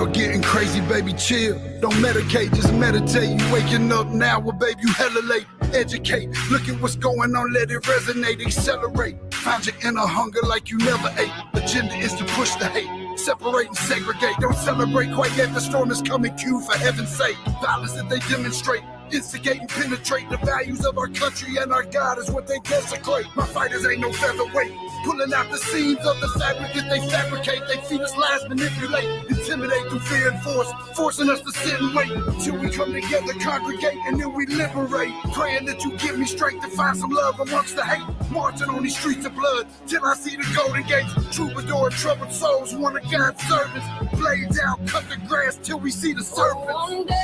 world getting crazy, baby, chill. Don't medicate, just meditate. You waking up now, well, baby, you hella late. Educate, look at what's going on, let it resonate, accelerate. Find your inner hunger like you never ate. Agenda is to push the hate, separate and segregate. Don't celebrate quite yet, the storm is coming, Q, for heaven's sake. Violence that they demonstrate, instigate and penetrate the values of our country and our God is what they desecrate. My fighters ain't no featherweight, pulling out the seams of the fabric that they fabricate. They feed us lies, manipulate, intimidate through fear and force, forcing us to sit and wait till we come together, congregate, and then we liberate. Praying that you give me strength to find some love amongst the hate. Marching on these streets of blood till I see the golden gates. Troubadour, troubled souls, one of God's servants. Blades out, cut the grass till we see the serpent. One day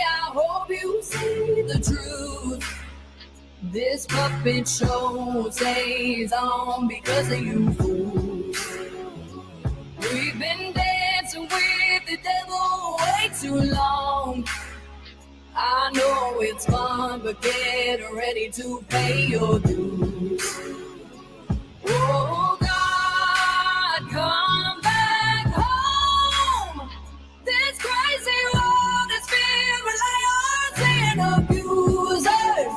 I hope you see the truth. This puppet show stays on because of you fools. We've been dancing with the devil way too long. I know it's fun, but get ready to pay your dues. Oh God, come back home. This crazy world is filled with liars and abusers.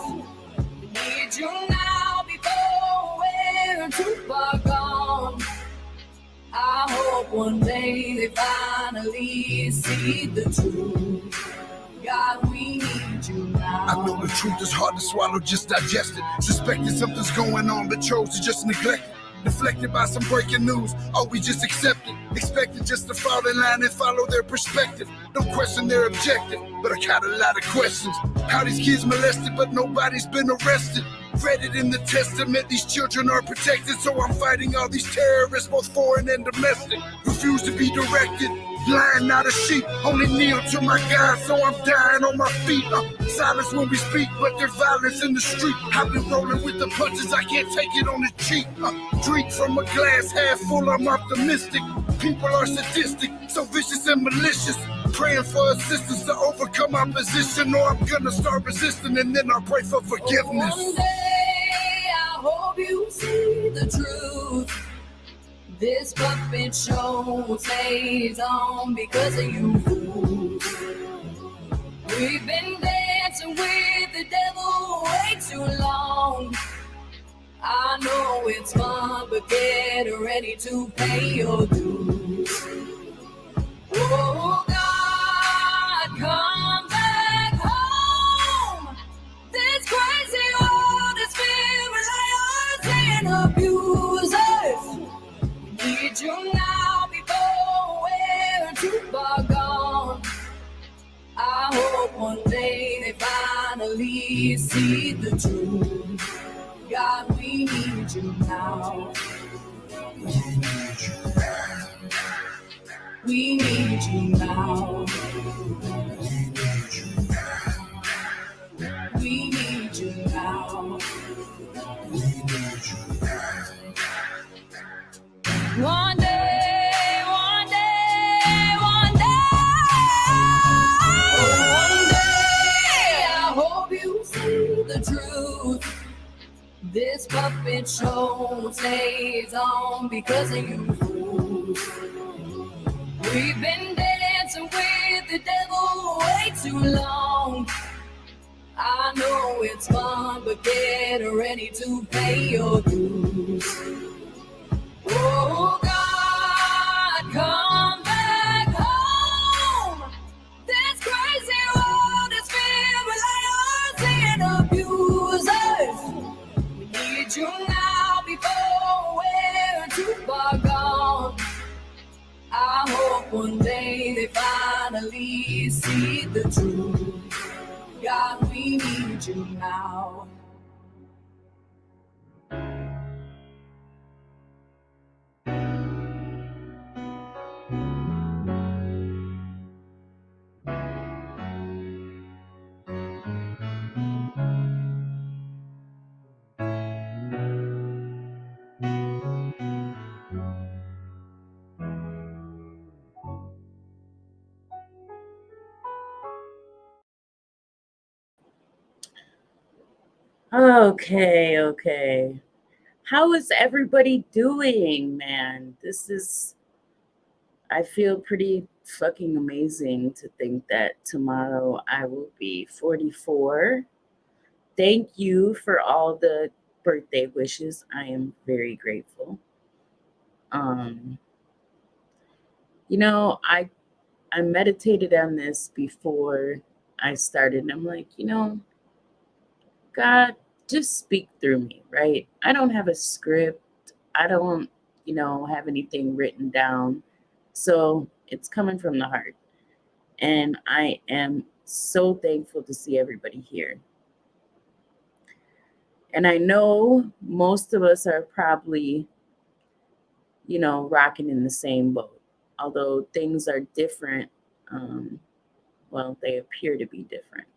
We need you now before we're too far gone. I hope one day they finally see the truth. God, we need you now. I know the truth is hard to swallow, just digest it. Suspected something's going on, but chose to just neglect it. Deflected by some breaking news, oh, we just accept it. Expected just to fall in line and follow their perspective. Don't question their objective, but I got a lot of questions. How these kids molested, but nobody's been arrested. Read it in the testament, these children are protected. So I'm fighting all these terrorists, both foreign and domestic. Refuse to be directed, blind, not a sheep. Only kneel to my God, so I'm dying on my feet. Silence when we speak, but there's violence in the street. I've been rolling with the punches, I can't take it on the cheek. Drink from a glass half full, I'm optimistic. People are sadistic, so vicious and malicious. Praying for assistance to overcome opposition, or I'm gonna start resisting and then I'll pray for forgiveness. One day I hope you see the truth. This puppet show stays on because of you fools. We've been dancing with the devil way too long. I know it's fun, but get ready to pay your dues. Oh God, come back home. This crazy world is filled with liars and abusers. We need you now before we're too far gone. I hope one day they finally see the truth. God, we need you now. We need you now. We need you now. One day, one day, one day. One day, I hope you see the truth. This puppet show stays on because of you fools. We've been dancing with the devil way too long. I know it's fun, but get ready to pay your dues. Oh God, come back home. This crazy world is filled with liars and abusers. We need you now before we're too far gone. I hope one day they finally see the truth. God, we need you now. Okay. How is everybody doing, man? This is I feel pretty fucking amazing to think that tomorrow I will be 44. Thank you for all the birthday wishes. I am very grateful. Um, I meditated on this before I started, and I'm like, God, just speak through me, right? I don't have a script. I don't, have anything written down. So it's coming from the heart. And I am so thankful to see everybody here. And I know most of us are probably, rocking in the same boat. Although things are different, um, well, they appear to be different.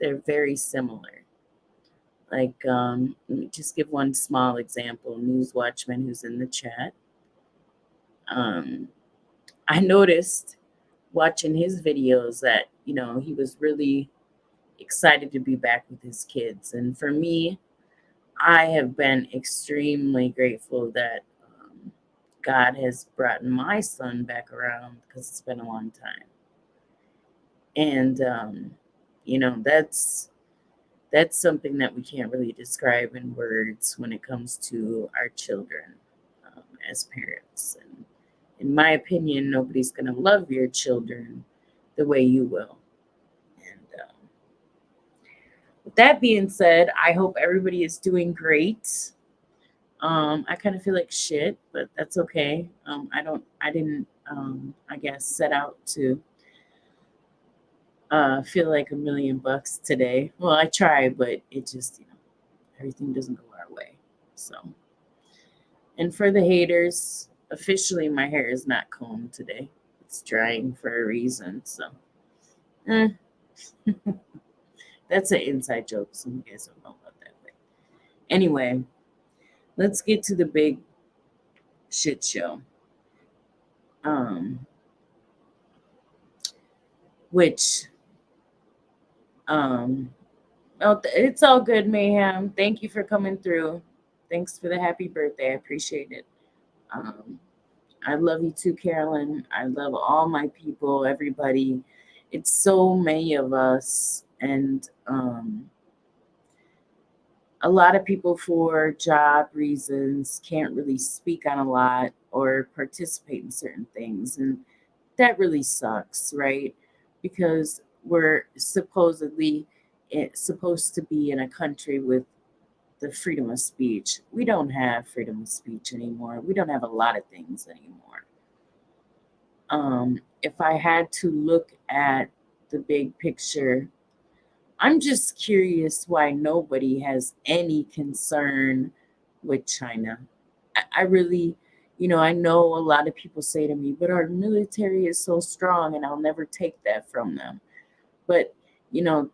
They're very similar. Like, let me just give one small example. News Watchman, who's in the chat. Um, I noticed watching his videos that, he was really excited to be back with his kids. And for me, I have been extremely grateful that God has brought my son back around because it's been a long time. And, that's something that we can't really describe in words when it comes to our children as parents. And in my opinion, nobody's going to love your children the way you will. And with that being said, I hope everybody is doing great. I kind of feel like shit, but that's okay. I didn't, I guess, set out to feel like $1,000,000 today. Well, I tried, but it just, everything doesn't go our way. So, and for the haters, officially my hair is not combed today. It's drying for a reason. So, eh. That's an inside joke. Some of you guys don't know about that. But anyway, let's get to the big shit show. Which, it's all good, Mayhem. Thank you for coming through. Thanks for the happy birthday. I appreciate it. Um, I love you too, Carolyn. I love all my people, everybody. It's so many of us, and a lot of people for job reasons can't really speak on a lot or participate in certain things, and that really sucks, right? Because we're supposedly supposed to be in a country with the freedom of speech. We don't have freedom of speech anymore. We don't have a lot of things anymore. If I had to look at the big picture, I'm just curious why nobody has any concern with China. I really, I know a lot of people say to me, but our military is so strong and I'll never take that from them. But,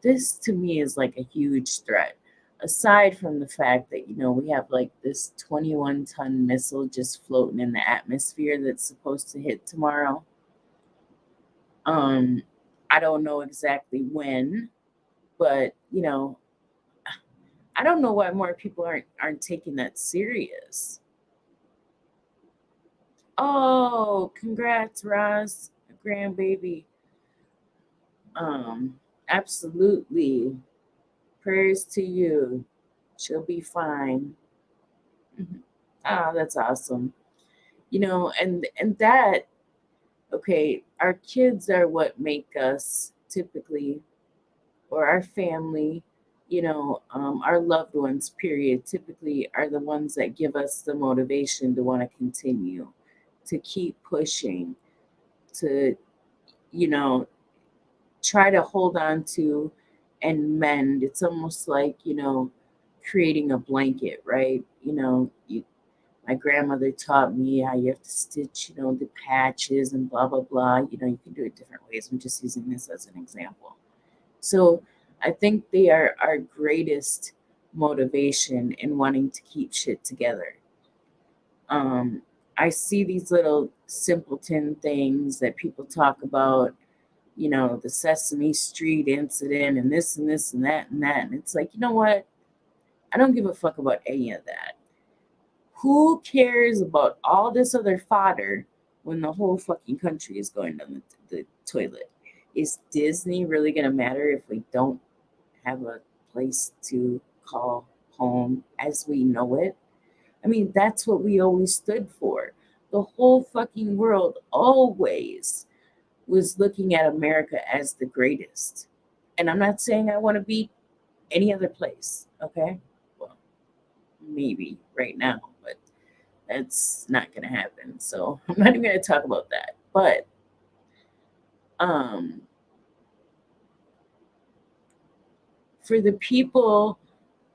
this to me is like a huge threat. Aside from the fact that, we have like this 21-ton missile just floating in the atmosphere that's supposed to hit tomorrow. I don't know exactly when, but, I don't know why more people aren't taking that serious. Oh, congrats, Ross, grandbaby. Absolutely. Prayers to you. She'll be fine. Ah, that's awesome. And that, okay, our kids are what make us typically, or our family, our loved ones, period, typically are the ones that give us the motivation to want to continue, to keep pushing, to, you know, try to hold on to and mend. It's almost like, creating a blanket, right? My grandmother taught me how you have to stitch, the patches and blah, blah, blah. You can do it different ways. I'm just using this as an example. So I think they are our greatest motivation in wanting to keep shit together. I see these little simpleton things that people talk about, the Sesame Street incident and this and this and that and that. And it's like, you know what? I don't give a fuck about any of that. Who cares about all this other fodder when the whole fucking country is going down the toilet? Is Disney really going to matter if we don't have a place to call home as we know it? I mean, that's what we always stood for. The whole fucking world always was looking at America as the greatest. And I'm not saying I want to be any other place, okay? Well, maybe right now, but that's not going to happen. So I'm not even going to talk about that. But um, for the people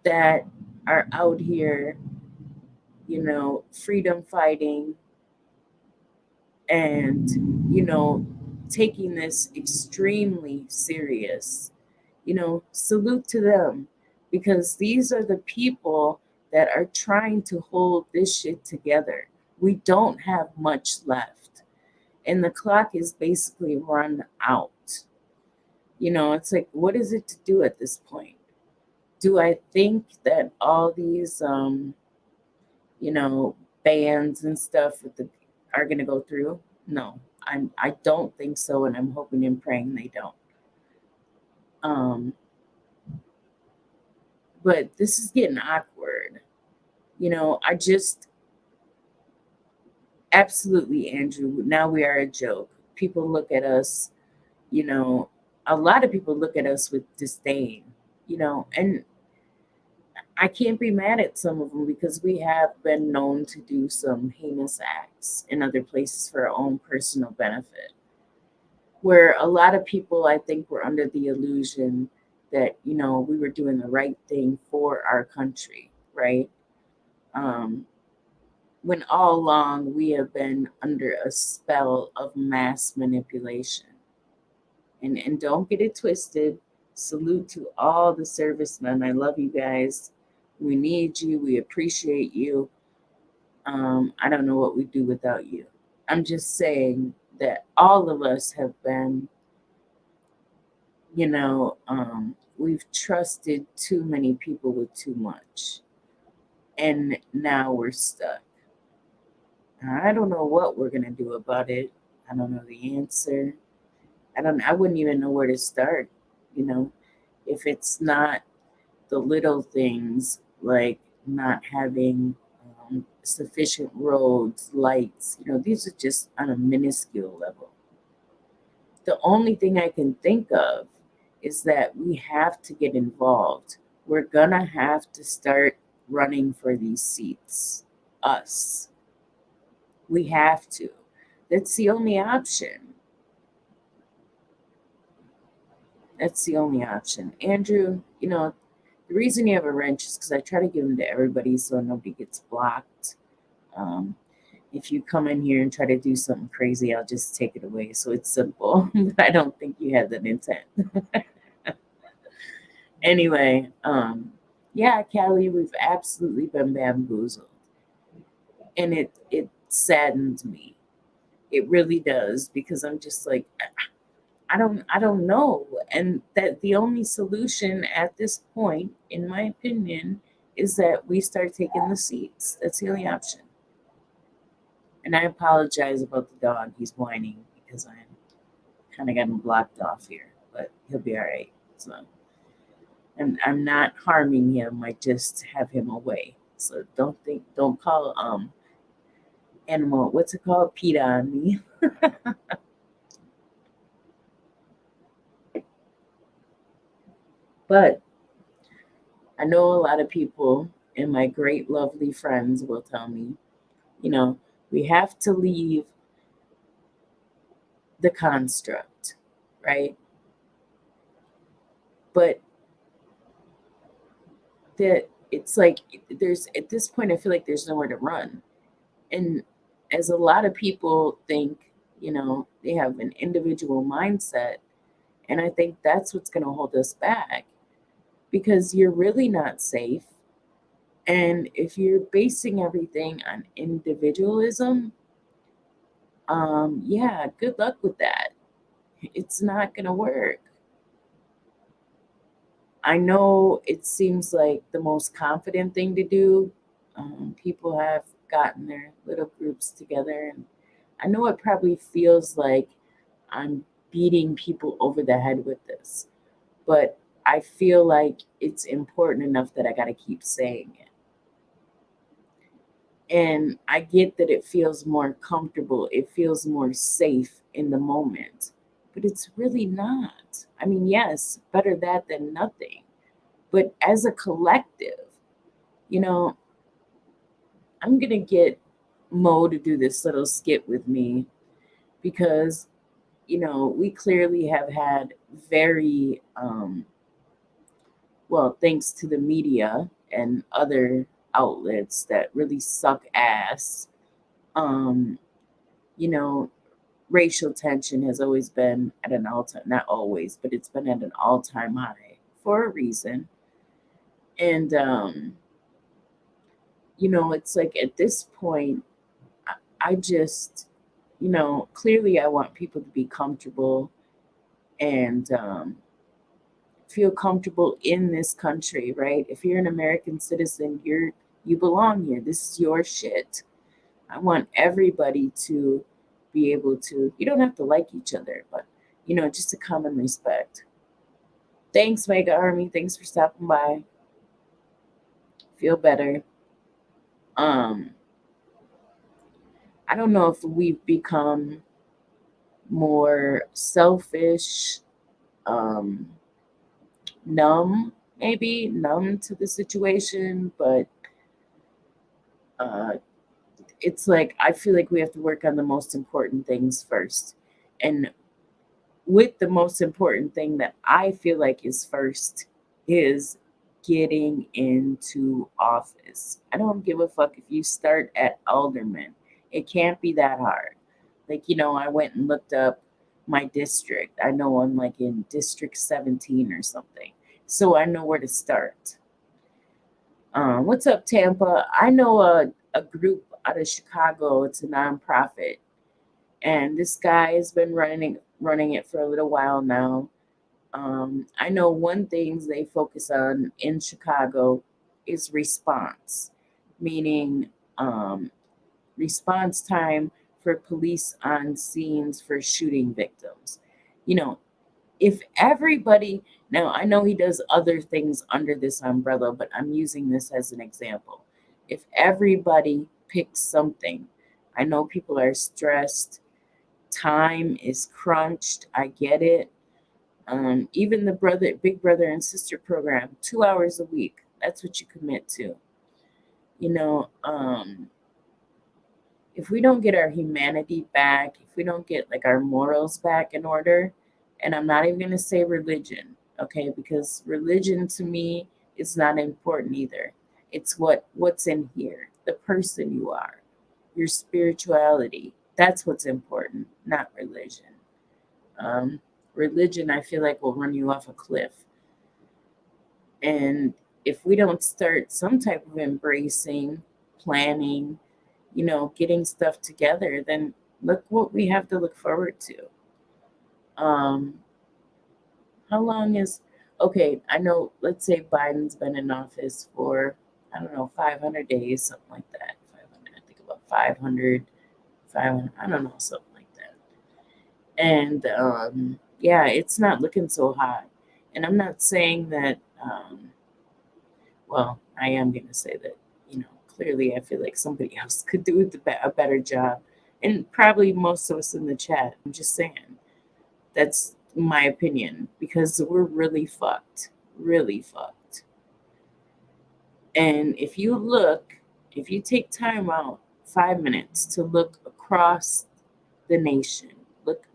that are out here, freedom fighting and, taking this extremely serious, salute to them because these are the people that are trying to hold this shit together. We don't have much left, and the clock is basically run out. It's like, what is it to do at this point? Do I think that all these, you know, bans and stuff are going to go through? No, I don't think so, and I'm hoping and praying they don't. Um, but this is getting awkward. I just absolutely, Andrew. Now we are a joke. People look at us, you know, a lot of people look at us with disdain, and I can't be mad at some of them because we have been known to do some heinous acts in other places for our own personal benefit. Where a lot of people, I think, were under the illusion that, we were doing the right thing for our country, right? Um, when all along we have been under a spell of mass manipulation. And don't get it twisted. Salute to all the servicemen. I love you guys. We need you. We appreciate you. I don't know what we'd do without you. I'm just saying that all of us have been, we've trusted too many people with too much. And now we're stuck. I don't know what we're going to do about it. I don't know the answer. I wouldn't even know where to start, you know, if it's not the little things like not having sufficient roads, lights, these are just on a minuscule level. The only thing I can think of is that we have to get involved. We're gonna have to start running for these seats. Us. We have to. That's the only option. That's the only option. Andrew, the reason you have a wrench is because I try to give them to everybody so nobody gets blocked. Um, if you come in here and try to do something crazy, I'll just take it away. So it's simple. But I don't think you have that intent. Anyway, yeah, Callie, we've absolutely been bamboozled. And it saddens me. It really does because I'm just like, I don't know. And that the only solution at this point, in my opinion, is that we start taking the seats. That's the only option. And I apologize about the dog. He's whining because I kind of got him blocked off here, but he'll be all right. So, and I'm not harming him. I just have him away. So don't call animal. What's it called? PETA on me. But I know a lot of people, and my great, lovely friends will tell me, you know, we have to leave the construct, right? But that it's like there's at this point, I feel like there's nowhere to run. And as a lot of people think, they have an individual mindset. And I think that's what's going to hold us back because you're really not safe. And if you're basing everything on individualism, yeah, good luck with that. It's not going to work. I know it seems like the most confident thing to do. People have gotten their little groups together and I know it probably feels like I'm beating people over the head with this, but I feel like it's important enough that I got to keep saying it. And I get that it feels more comfortable, it feels more safe in the moment, but it's really not. I mean, yes, better that than nothing. But as a collective, you know, I'm going to get Mo to do this little skit with me because, we clearly have had very, well, thanks to the media and other outlets that really suck ass, um, you know, racial tension has always been at an all time, not always, but it's been at an all time high for a reason. And, it's like at this point, I just, clearly I want people to be comfortable and feel comfortable in this country, right? If you're an American citizen, you belong here. This is your shit. I want everybody to be able to, you don't have to like each other, but just a common respect. Thanks, Mega Army. Thanks for stopping by. Feel better. Um, I don't know if we've become more selfish, um, numb to the situation, but uh, it's like I feel like we have to work on the most important things first. And with the most important thing that I feel like is first is getting into office. I don't give a fuck if you start at alderman. It can't be that hard. Like, I went and looked up my district. I know I'm like in District 17 or something. So I know where to start. What's up, Tampa? I know a group out of Chicago. It's a nonprofit, and this guy has been running it for a little while now. I know one thing they focus on in Chicago is response, meaning response time for police on scenes for shooting victims. You know, if everybody, now I know he does other things under this umbrella, but I'm using this as an example. If everybody picks something, I know people are stressed, time is crunched, I get it. Even the big brother and sister program, 2 hours a week, that's what you commit to. You know, if we don't get our humanity back, if we don't get like our morals back in order, and I'm not even going to say religion, okay, because religion to me is not important either. It's what's in here, the person you are, your spirituality. That's what's important, not religion. Um, Religion, I feel like, will run you off a cliff. And if we don't start some type of embracing, planning, getting stuff together, then look what we have to look forward to. Um, how long is okay? I know. Let's say Biden's been in office for I don't know 500 days, something like that. 500. I think about 500, 500. I don't know, something like that. And yeah, it's not looking so hot. And I'm not saying that. Well, I am going to say that, clearly I feel like somebody else could do a better job. And probably most of us in the chat. I'm just saying. That's my opinion because we're really fucked. Really fucked. And if you take time out 5 minutes to look across the nation,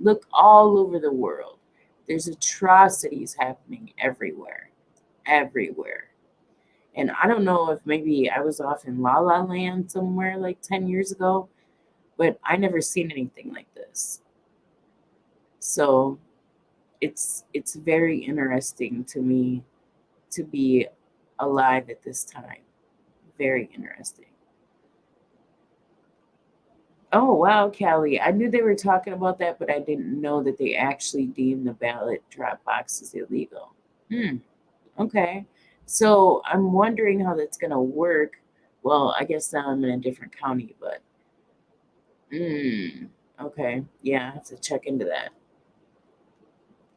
look all over the world, there's atrocities happening everywhere. Everywhere. And I don't know if maybe I was off in La La Land somewhere like 10 years ago, but I never seen anything like this. So it's very interesting to me to be alive at this time. Very interesting. Oh wow, Callie. I knew they were talking about that, but I didn't know that they actually deemed the ballot drop boxes illegal. Okay. So I'm wondering how that's gonna work. Well, I guess now I'm in a different county, but Okay. Yeah, I have to check into that.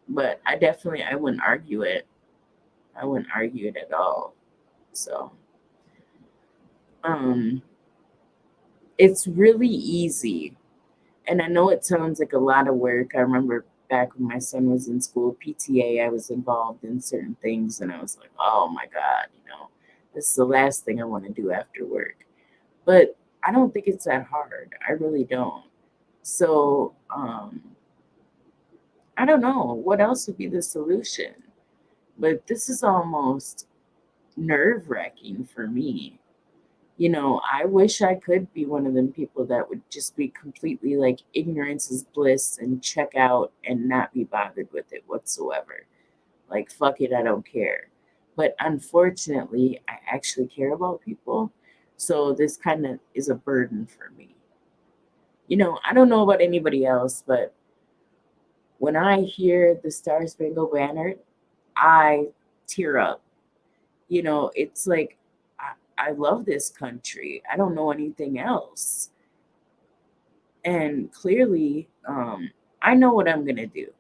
But I wouldn't argue it. I wouldn't argue it at all. So, um, it's really easy. And I know it sounds like a lot of work. I remember back when my son was in school, PTA, I was involved in certain things, and I was like, oh my God, this is the last thing I want to do after work. But I don't think it's that hard. I really don't. So, I don't know what else would be the solution, but this is almost nerve wracking for me. I wish I could be one of them people that would just be completely like ignorance is bliss and check out and not be bothered with it whatsoever. Like, fuck it, I don't care. But unfortunately, I actually care about people. So this kind of is a burden for me. I don't know about anybody else, but when I hear the Star Spangled Banner, I tear up. It's like I love this country. I don't know anything else. And clearly, I know what I'm going to do.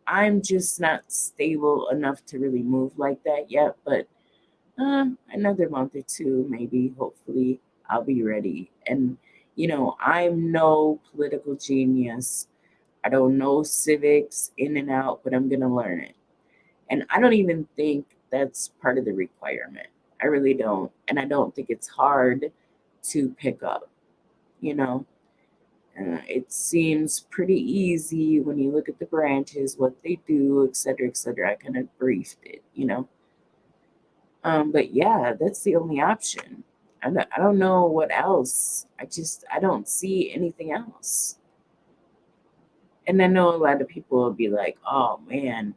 I'm just not stable enough to really move like that yet, but another month or two, maybe, hopefully, I'll be ready. And, I'm no political genius. I don't know civics in and out, but I'm going to learn it. And I don't even think that's part of the requirement. I really don't. And I don't think it's hard to pick up, you know. It seems pretty easy when you look at the branches, what they do, et cetera, et cetera. I kind of briefed it. But yeah, that's the only option. I don't know what else. I don't see anything else. And I know a lot of people will be like, oh man,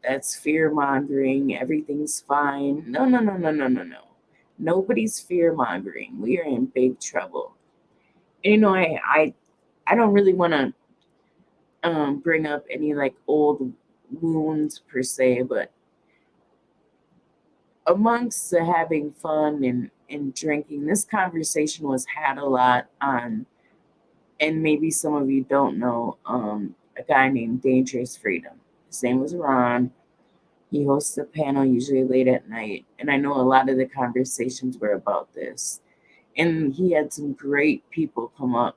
that's fear mongering. Everything's fine. No, no, no, no, no, no, no. Nobody's fear mongering. We are in big trouble. And, I don't really want to bring up any like old wounds per se, but amongst the having fun and drinking, this conversation was had a lot on, and maybe some of you don't know, a guy named Dangerous Freedom. His name was Ron. He hosts a panel usually late at night, and I know a lot of the conversations were about this. And he had some great people come up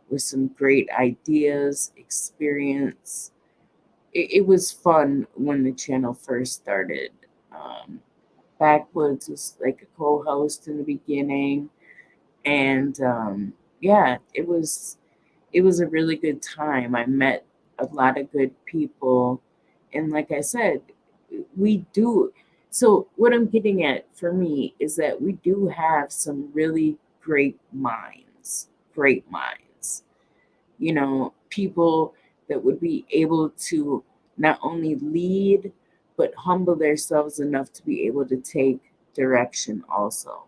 with some great ideas, experience. It was fun when the channel first started. Um, Backwoods was like a co-host in the beginning, and yeah, it was a really good time. I met a lot of good people, and like I said, we do. So what I'm getting at for me is that we do have some really great minds. People that would be able to not only lead but humble themselves enough to be able to take direction also.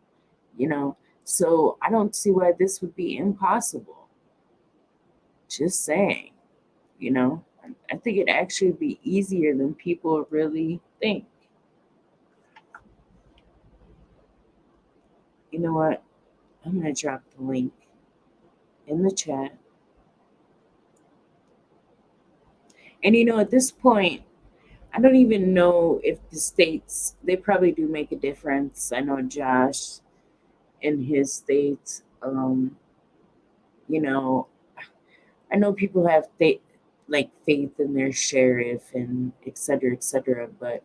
you know so I don't see why this would be impossible. Just saying. I think it'd actually be easier than people really think. You know what? I'm going to drop the link in the chat. And at this point, I don't even know if the states, they probably do make a difference. I know Josh in his state, you know, I know people have faith in their sheriff and et cetera, but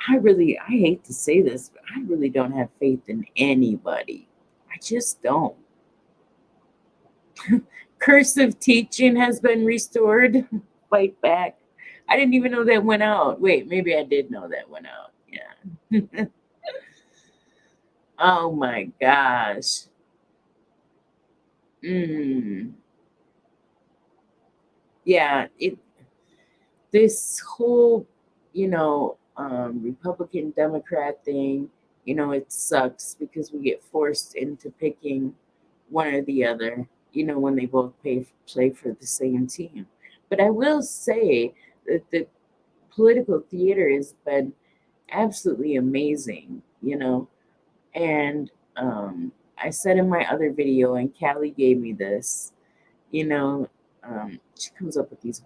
I hate to say this, but I really don't have faith in anybody. I just don't. Cursive teaching has been restored. Fight back. I didn't even know that went out. Wait, maybe I did know that went out. Yeah. Oh my gosh. Mm. Yeah, this whole, Republican Democrat thing, it sucks because we get forced into picking one or the other, when they both play for the same team. But I will say that the political theater has been absolutely amazing. And I said in my other video, and Callie gave me this, you know, she comes up with these,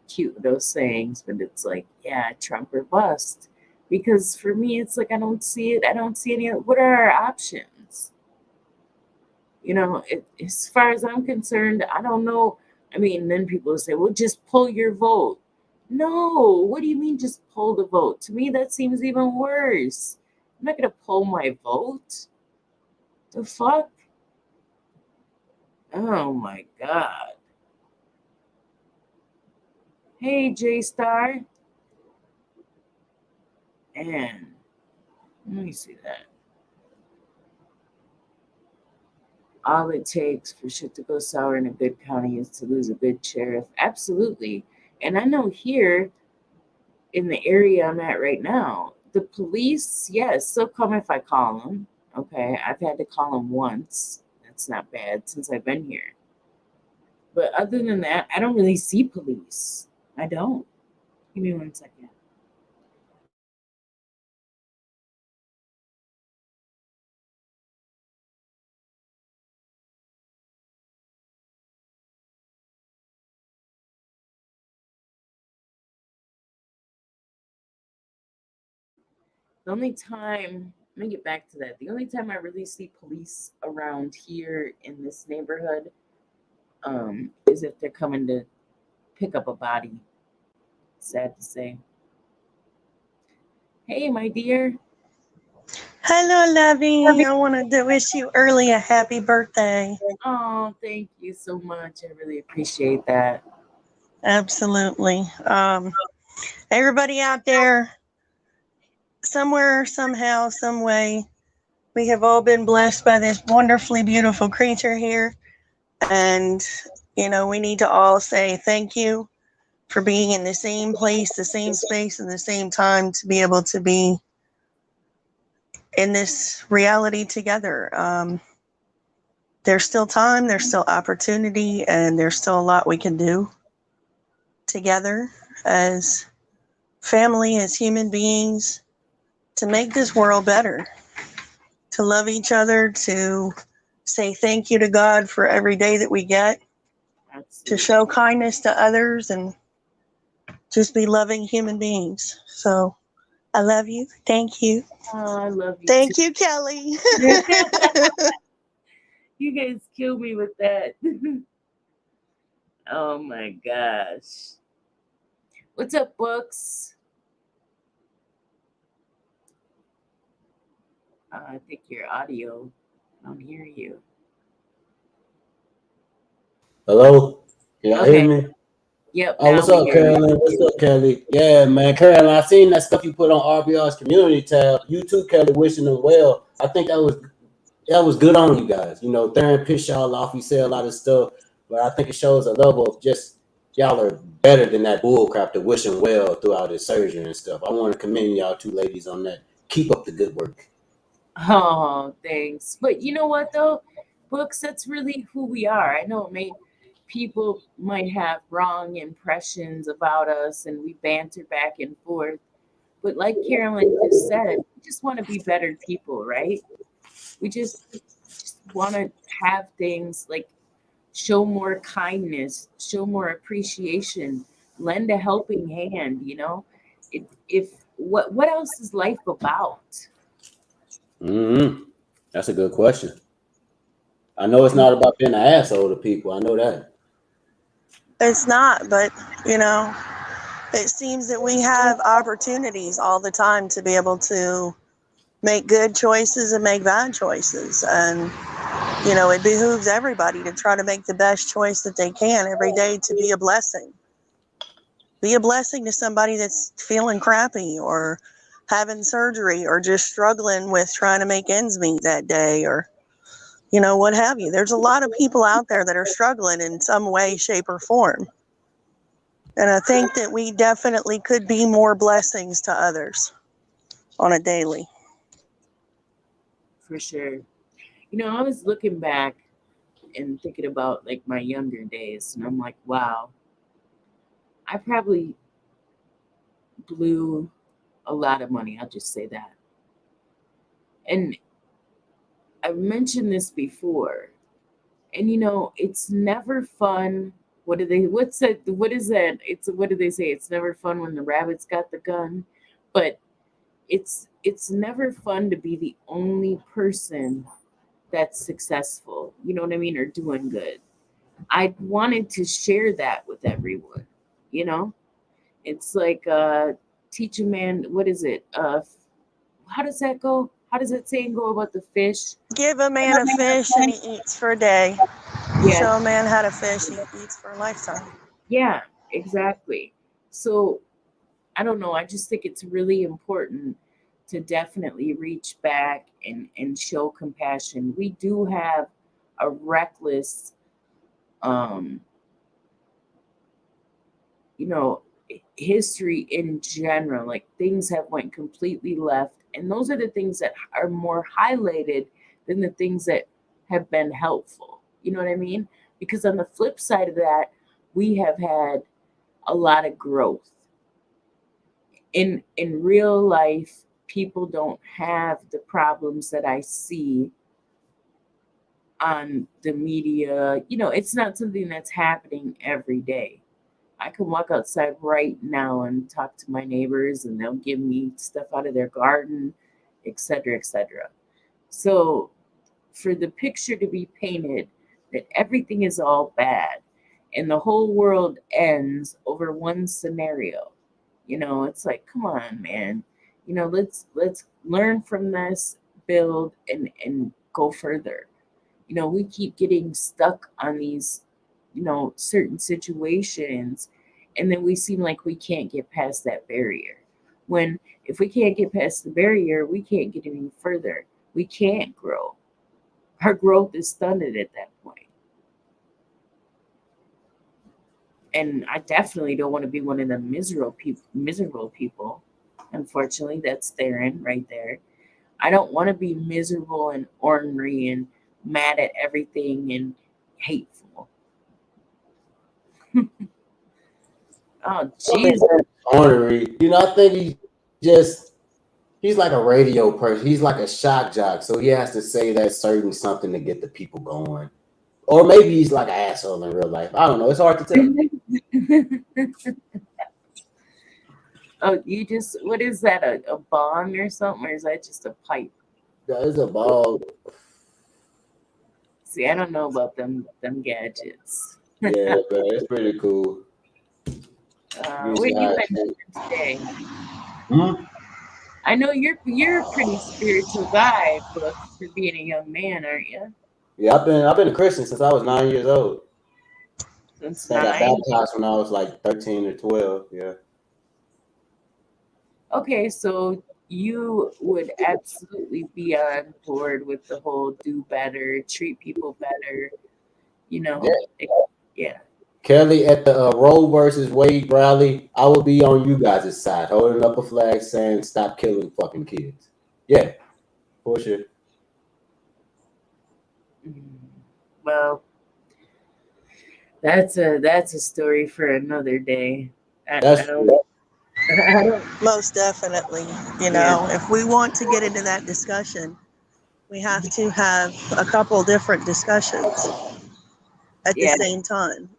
cute little sayings, but it's like, yeah, Trump or bust. Because for me, it's like, I don't see it. I don't see any. What are our options? As far as I'm concerned, I don't know. I mean, then people say, well, just pull your vote. No, what do you mean just pull the vote? To me, that seems even worse. I'm not going to pull my vote. The fuck? Oh my God. Hey, J Star. And let me see that. All it takes for shit to go sour in a good county is to lose a good sheriff. Absolutely. And I know here in the area I'm at right now, the police, yes, they'll come if I call them. Okay. I've had to call them once. That's not bad since I've been here. But other than that, I don't really see police. I don't. Give me 1 second. The only time, let me get back to that. The only time I really see police around here in this neighborhood is if they're coming to pick up a body. Sad to say. Hey, my dear. Hello, Lovey. I wanted to wish you early a happy birthday. Oh, thank you so much. I really appreciate that. Absolutely. Everybody out there, somewhere, somehow, some way, we have all been blessed by this wonderfully beautiful creature here. And, we need to all say thank you for being in the same place, the same space, and the same time to be able to be in this reality together. There's still time, there's still opportunity, and there's still a lot we can do together as family, as human beings, to make this world better, to love each other, to say thank you to God for every day that we get, to show kindness to others, and just be loving human beings. So I love you. Thank you. Oh, I love you Thank you, Kelly. too. You guys kill me with that. Oh my gosh. What's up, Books? I think your audio. I don't hear you. Hello? Can y'all hear Okay. me? Yep. Oh, Now what's we up, hear you. Carolyn? What's up, Kelly? Yeah, man, Carolyn, I seen that stuff you put on RBR's community tab. You too, Kelly, wishing them well. I think that was good on you guys. Theron pissed y'all off. You say a lot of stuff, but I think it shows a level of just y'all are better than that bull crap to wish him well throughout his surgery and stuff. I want to commend y'all two ladies on that. Keep up the good work. Oh, thanks. But you know what though? Books, that's really who we are. I know people might have wrong impressions about us and we banter back and forth. But like Carolyn just said, we just want to be better people, right? We just want to have things like show more kindness, show more appreciation, lend a helping hand. If what else is life about? That's a good question. I know it's not about being an asshole to people. I know that. It's not, but, it seems that we have opportunities all the time to be able to make good choices and make bad choices. And, it behooves everybody to try to make the best choice that they can every day to be a blessing. Be a blessing to somebody that's feeling crappy or having surgery or just struggling with trying to make ends meet that day or, what have you. There's a lot of people out there that are struggling in some way, shape, or form. And I think that we definitely could be more blessings to others on a daily. For sure. I was looking back and thinking about like my younger days, and I'm like, wow, I probably blew a lot of money. I'll just say that. And I've mentioned this before. And it's never fun. What is that? What do they say? It's never fun when the rabbit's got the gun. But it's never fun to be the only person that's successful. You know what I mean? Or doing good. I wanted to share that with everyone. You know? It's like teach a man, what is it? How does that go? How does that saying go about the fish? Give a man a fish and he eats for a day. Yeah, Show a man how to fish, he eats for a lifetime. yeah, exactly. So I don't know. I just think it's really important to definitely reach back and show compassion. We do have a reckless, um, you know, history in general. Like things have went completely left, and those are the things that are more highlighted than the things that have been helpful. You know what I mean? Because on the flip side of that, we have had a lot of growth in real life. People don't have the problems that I see on the media. It's not something that's happening every day. I can walk outside right now and talk to my neighbors, and they'll give me stuff out of their garden, etc., etc. So for the picture to be painted that everything is all bad and the whole world ends over one scenario, it's like, come on, man. Let's learn from this, build and go further. We keep getting stuck on these, certain situations, and then we seem like we can't get past that barrier. When if we can't get past the barrier, we can't get any further. We can't grow. Our growth is stunted at that point. And I definitely don't want to be one of the miserable people. Unfortunately, that's Theron right there. I don't want to be miserable and ornery and mad at everything and hateful. Oh, I think jeez. that's ornery. I think he's like a radio person. He's like a shock jock, so he has to say that certain something to get the people going. Or maybe he's like an asshole in real life. I don't know. It's hard to tell. Oh, what is that? A bong or something? Or is that just a pipe? That is a ball. See, I don't know about them gadgets. Yeah, but it's pretty cool. Where Usually you how it been is. today? Hmm? I know you're a pretty spiritual guy for being a young man, aren't you? Yeah, I've been a Christian since I was 9 years old. Since I got 9. baptized when I was like 13 or 12. Yeah. Okay, so you would absolutely be on board with the whole do better, treat people better, you Yeah. know. Yeah. Kelly at the Roe versus Wade rally, I will be on you guys' side, holding up a flag saying stop killing fucking kids. Yeah, for sure. Mm. Well, that's a story for another day. I That's don't I don't Most definitely. yeah. If we want to get into that discussion, we have to have a couple different discussions at the Yeah. same time.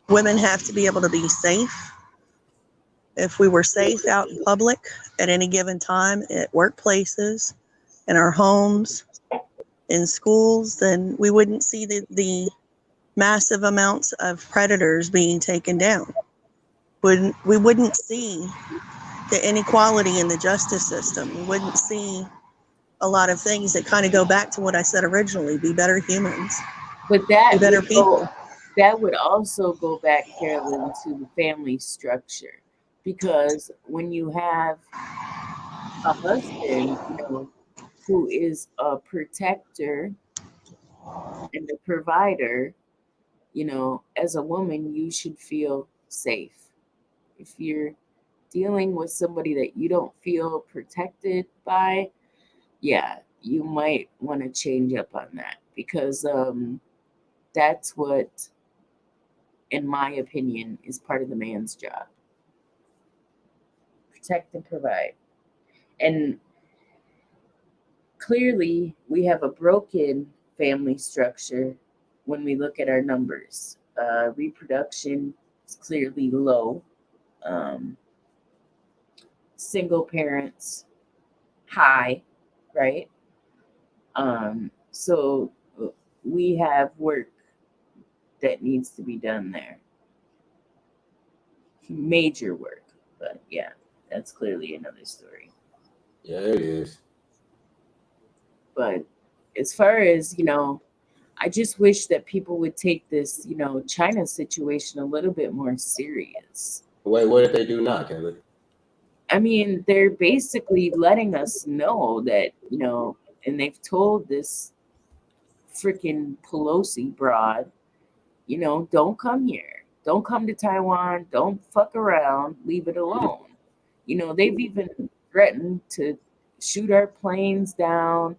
Women have to be able to be safe. If we were safe out in public at any given time, at workplaces, in our homes, in schools, then we wouldn't see the massive amounts of predators being taken down. We wouldn't see the inequality in the justice system. We wouldn't see a lot of things that kind of go back to what I said originally: be better humans, But be better people. that would also go back, Carolyn, to the family structure. Because when you have a husband, who is a protector and a provider, as a woman, you should feel safe. If you're dealing with somebody that you don't feel protected by, yeah, you might want to change up on that because that's what, in my opinion, is part of the man's job: protect and provide. And clearly, we have a broken family structure when we look at our numbers. Reproduction is clearly low. Um, Single parents high, right? So we have work that needs to be done there. Major work. But yeah, that's clearly another story. Yeah, it is. But as far as, I just wish that people would take this, China situation a little bit more serious. Wait, what did they do now, Kelly? I mean, they're basically letting us know that, and they've told this freaking Pelosi broad, don't come here. Don't come to Taiwan. Don't fuck around. Leave it alone. They've even threatened to shoot our planes down.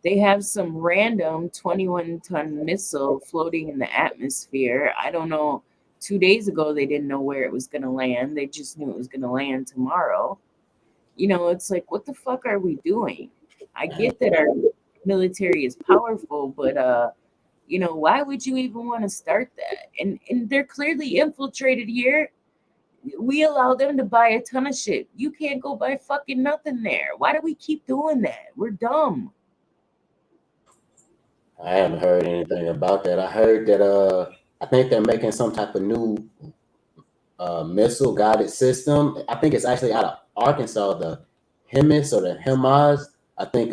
They have some random 21-ton missile floating in the atmosphere. I don't know. 2 days ago, they didn't know where it was going to land. They just knew it was going to land tomorrow. It's like, what the fuck are we doing? I get that our military is powerful, but why would you even want to start that? And they're clearly infiltrated here. We allow them to buy a ton of shit. You can't go buy fucking nothing there. Why do we keep doing that? We're dumb. I haven't heard anything about that. I heard that I think they're making some type of new missile guided system. I think it's actually out of Arkansas, the HIMARS or the HIMARS. I think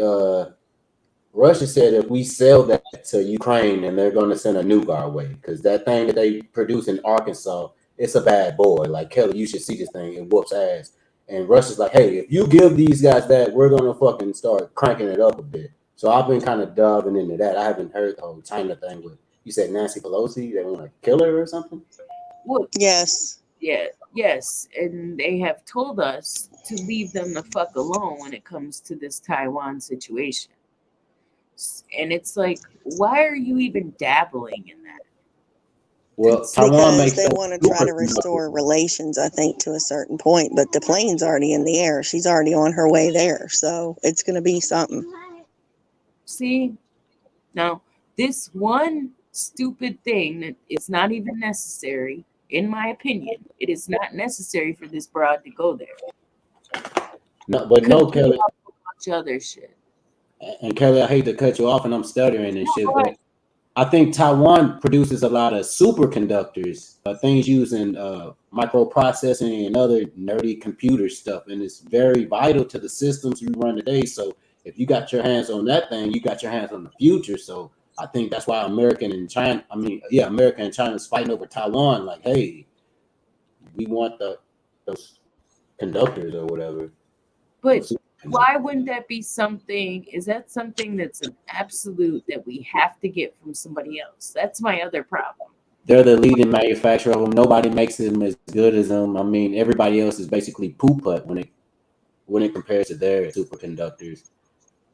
Russia said if we sell that to Ukraine, then they're going to send a nuke our way, because that thing that they produce in Arkansas, it's a bad boy. Like, Kelly, you should see this thing. It whoops ass. And Russia's like, hey, if you give these guys that, we're going to fucking start cranking it up a bit. So I've been kind of diving into that. I haven't heard the whole China thing with, you said Nancy Pelosi, they want to kill her or something? Well, Yes. yeah, yes. And they have told us to leave them the fuck alone when it comes to this Taiwan situation. And it's like, why are you even dabbling in that? Well, Taiwan Because makes they that want to try to restore relations, I think, to a certain point. But the plane's already in the air. She's already on her way there. So it's going to be something. See, now this one stupid thing that it's not even necessary, in my opinion, it is not necessary for this broad to go there. No, but no, Kelly. A bunch of other shit. And Kelly, I hate to cut you off, and I'm stuttering and shit, go but ahead. I think Taiwan produces a lot of superconductors, things using microprocessing and other nerdy computer stuff, and it's very vital to the systems we run today. So if you got your hands on that thing, you got your hands on the future. So I think that's why America and China's fighting over Taiwan. Like, hey, we want those conductors or whatever. But why wouldn't that be something? Is that something that's an absolute that we have to get from somebody else? That's my other problem. They're the leading manufacturer of them. Nobody makes them as good as them. I mean, everybody else is basically poo putt when it compares to their superconductors.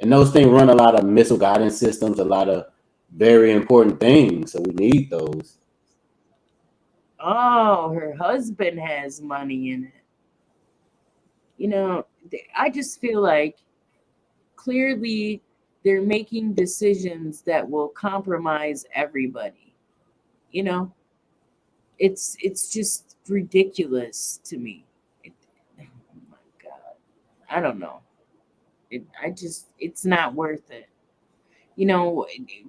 And those things run a lot of missile guidance systems, a lot of very important things. So we need those. Oh, her husband has money in it. I just feel like clearly they're making decisions that will compromise everybody. It's just ridiculous to me. Oh my God. I don't know. It's not worth it.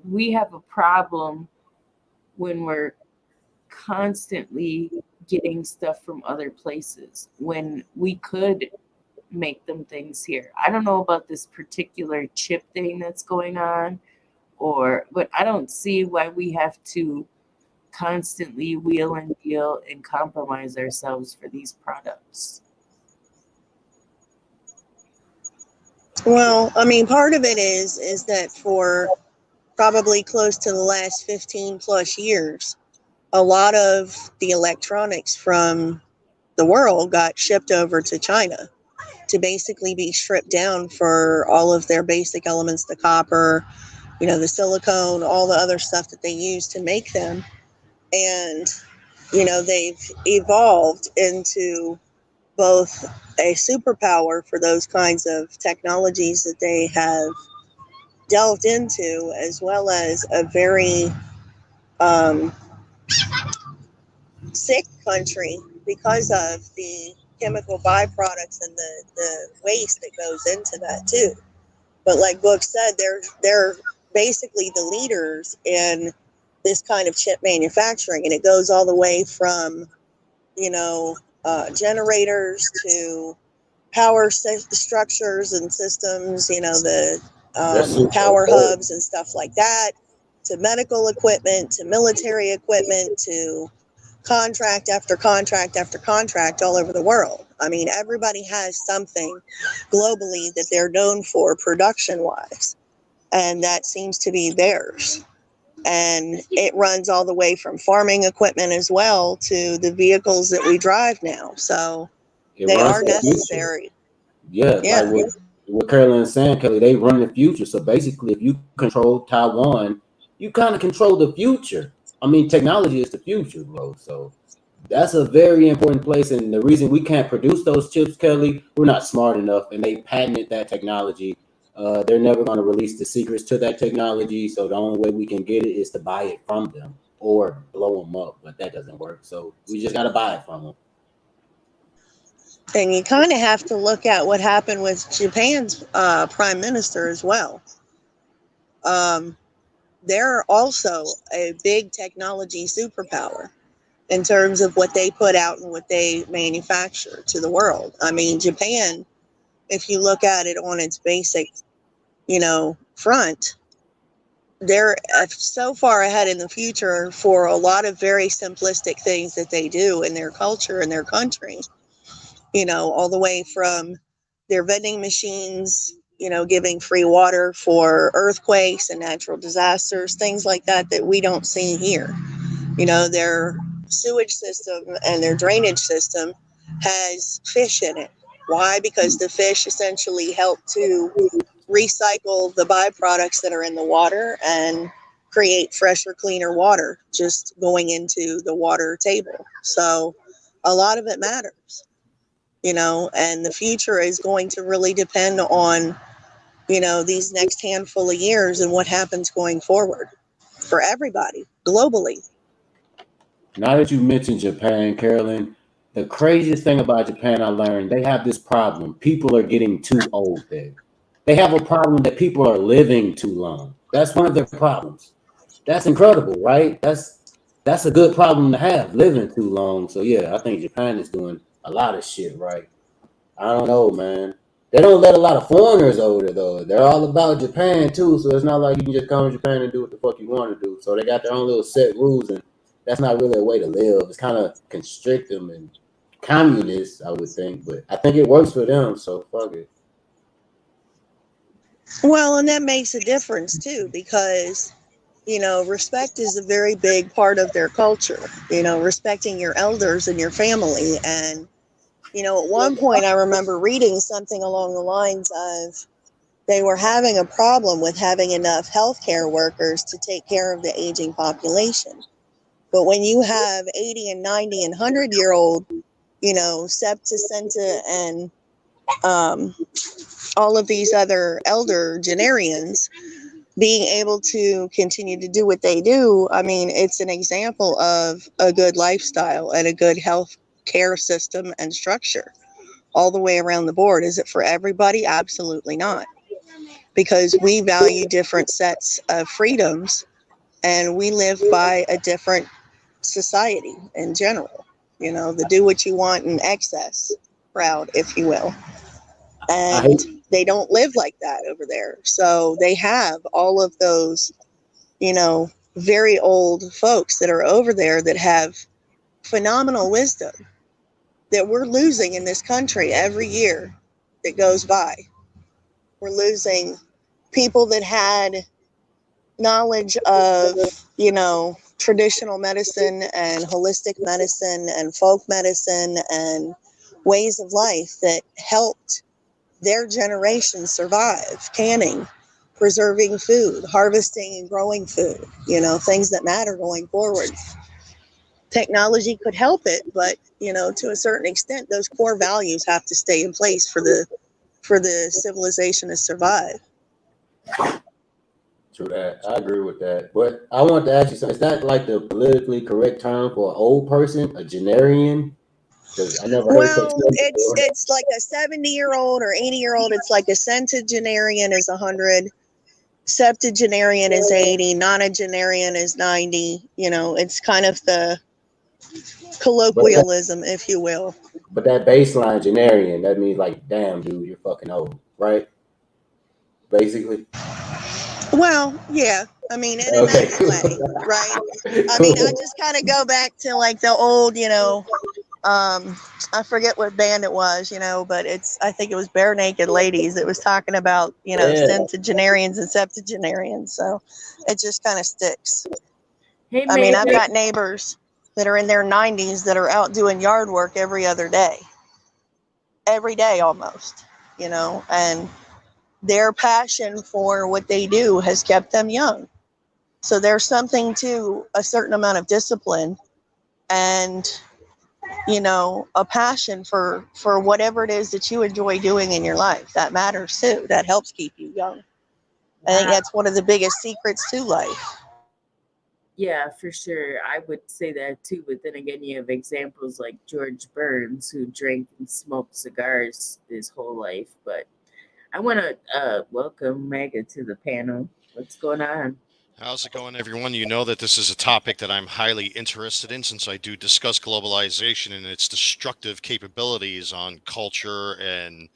We have a problem when we're constantly getting stuff from other places when we could make them things here. I don't know about this particular chip thing that's going on, but I don't see why we have to constantly wheel and deal and compromise ourselves for these products. Well, I mean, part of it is that for probably close to the last 15 plus years, a lot of the electronics from the world got shipped over to China to basically be stripped down for all of their basic elements, the copper, the silicone, all the other stuff that they use to make them. And, they've evolved into both a superpower for those kinds of technologies that they have delved into, as well as a very um, sick country because of the chemical byproducts and the waste that goes into that too. But like Book said, they're basically the leaders in this kind of chip manufacturing, and it goes all the way from, you know, generators to power structures and systems, you know, the That's super power important. hubs and stuff like that, to medical equipment, to military equipment, to contract after contract after contract all over the world. I mean, everybody has something globally that they're known for production wise, and that seems to be theirs. And it runs all the way from farming equipment as well to the vehicles that we drive now. So It they runs are the future. necessary. Yeah, like Yeah. what Carolyn's saying, Kelly, they run the future. So basically, if you control Taiwan, you kind of control the future. I mean, technology is the future, bro. So that's a very important place. And the reason we can't produce those chips, Kelly, we're not smart enough, and they patented that technology. They're never going to release the secrets to that technology. So the only way we can get it is to buy it from them or blow them up, but that doesn't work. So we just got to buy it from them. And you kind of have to look at what happened with Japan's prime minister as well. Um, they're also a big technology superpower in terms of what they put out and what they manufacture to the world. I mean, Japan, if you look at it on its basic, you know, front, they're so far ahead in the future for a lot of very simplistic things that they do in their culture and their country, you know, all the way from their vending machines, you know, giving free water for earthquakes and natural disasters, things like that that we don't see here. You know, their sewage system and their drainage system has fish in it. Why? Because the fish essentially help to recycle the byproducts that are in the water and create fresher, cleaner water just going into the water table. So a lot of it matters, you know, and the future is going to really depend on, you know, these next handful of years and what happens going forward for everybody globally. Now that you mentioned Japan, Carolyn, the craziest thing about Japan I learned, they have this problem. People are getting too old there. They have a problem that people are living too long. That's one of their problems. That's incredible, right? That's a good problem to have, living too long. So yeah, I think Japan is doing a lot of shit right. I don't know, man. They don't let a lot of foreigners over there though. They're all about Japan too, so it's not like you can just come to Japan and do what the fuck you want to do. So they got their own little set rules, and that's not really a way to live. It's kind of constrict them and communist, I would think, but I think it works for them. So fuck it. Well, and that makes a difference too, because, you know, respect is a very big part of their culture, you know, respecting your elders and your family. And, you know, at one point I remember reading something along the lines of they were having a problem with having enough healthcare workers to take care of the aging population. But when you have 80 and 90 and 100-year-old, you know, septicenta and um, all of these other elder generians being able to continue to do what they do, I mean, it's an example of a good lifestyle and a good health care system and structure all the way around the board. Is it for everybody? Absolutely not. Because we value different sets of freedoms and we live by a different society in general. You know, the do what you want in excess crowd, if you will. I hate. And they don't live like that over there. So they have all of those, you know, very old folks that are over there that have phenomenal wisdom that we're losing in this country every year that goes by. We're losing people that had knowledge of, you know, traditional medicine and holistic medicine and folk medicine and ways of life that helped their generation survive. Canning, preserving food, harvesting and growing food, you know, things that matter going forward. Technology could help it, but, you know, to a certain extent, those core values have to stay in place for the civilization to survive. True that. I agree with that. But I want to ask you something. Is that like the politically correct term for an old person, a generian? Because I never heard that Well, term it's before. it's like a 70-year-old or 80-year-old. It's like a centenarian is 100, septuagenarian is 80, nonagenarian is 90. It's kind of the But that, colloquialism, if you will. but that baseline generian, that means like, damn, dude, you're fucking old, right? Basically. Well, yeah. I mean, in a Okay, nice cool. way, right? I mean, I Cool. just kind of go back to like the old, I forget what band it was, but I think it was Bare Naked Ladies. It was talking about, Yeah. centenarians and septuagenarians. So it just kind of sticks. Hey, I mean, Megan. I've got neighbors that are in their 90s that are out doing yard work every day almost, and their passion for what they do has kept them young. So there's something to a certain amount of discipline and a passion for whatever it is that you enjoy doing in your life. That matters too. That helps keep you young. I think Wow. that's one of the biggest secrets to life. Yeah, for sure. I would say that too. But then again, you have examples like George Burns, who drank and smoked cigars his whole life. But I want to welcome Mega to the panel. What's going on? How's it going, everyone? You know that this is a topic that I'm highly interested in since I do discuss globalization and its destructive capabilities on culture and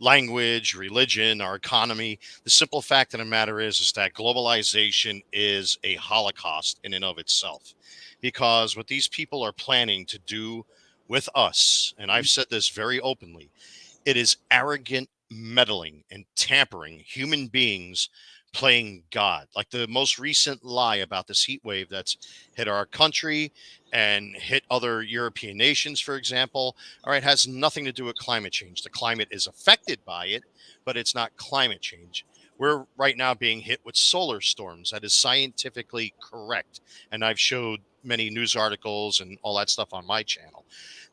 language, religion, our economy. The simple fact of the matter is that globalization is a holocaust in and of itself. Because what these people are planning to do with us, and I've said this very openly, it is arrogant meddling and tampering, human beings playing God. Like the most recent lie about this heat wave that's hit our country and hit other European nations, for example. All right, has nothing to do with climate change. The climate is affected by it, but it's not climate change. We're right now being hit with solar storms. That is scientifically correct. And I've showed many news articles and all that stuff on my channel.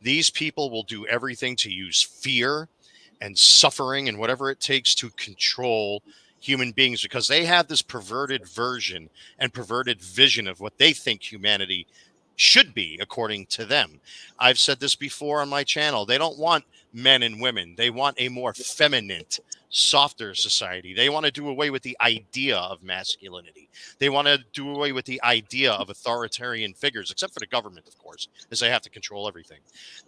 These people will do everything to use fear and suffering and whatever it takes to control human beings because they have this perverted version and perverted vision of what they think humanity should be according to them. I've said this before on my channel. They don't want men and women. They want a more feminine, softer society. They want to do away with the idea of masculinity. They want to do away with the idea of authoritarian figures, except for the government, of course, as they have to control everything.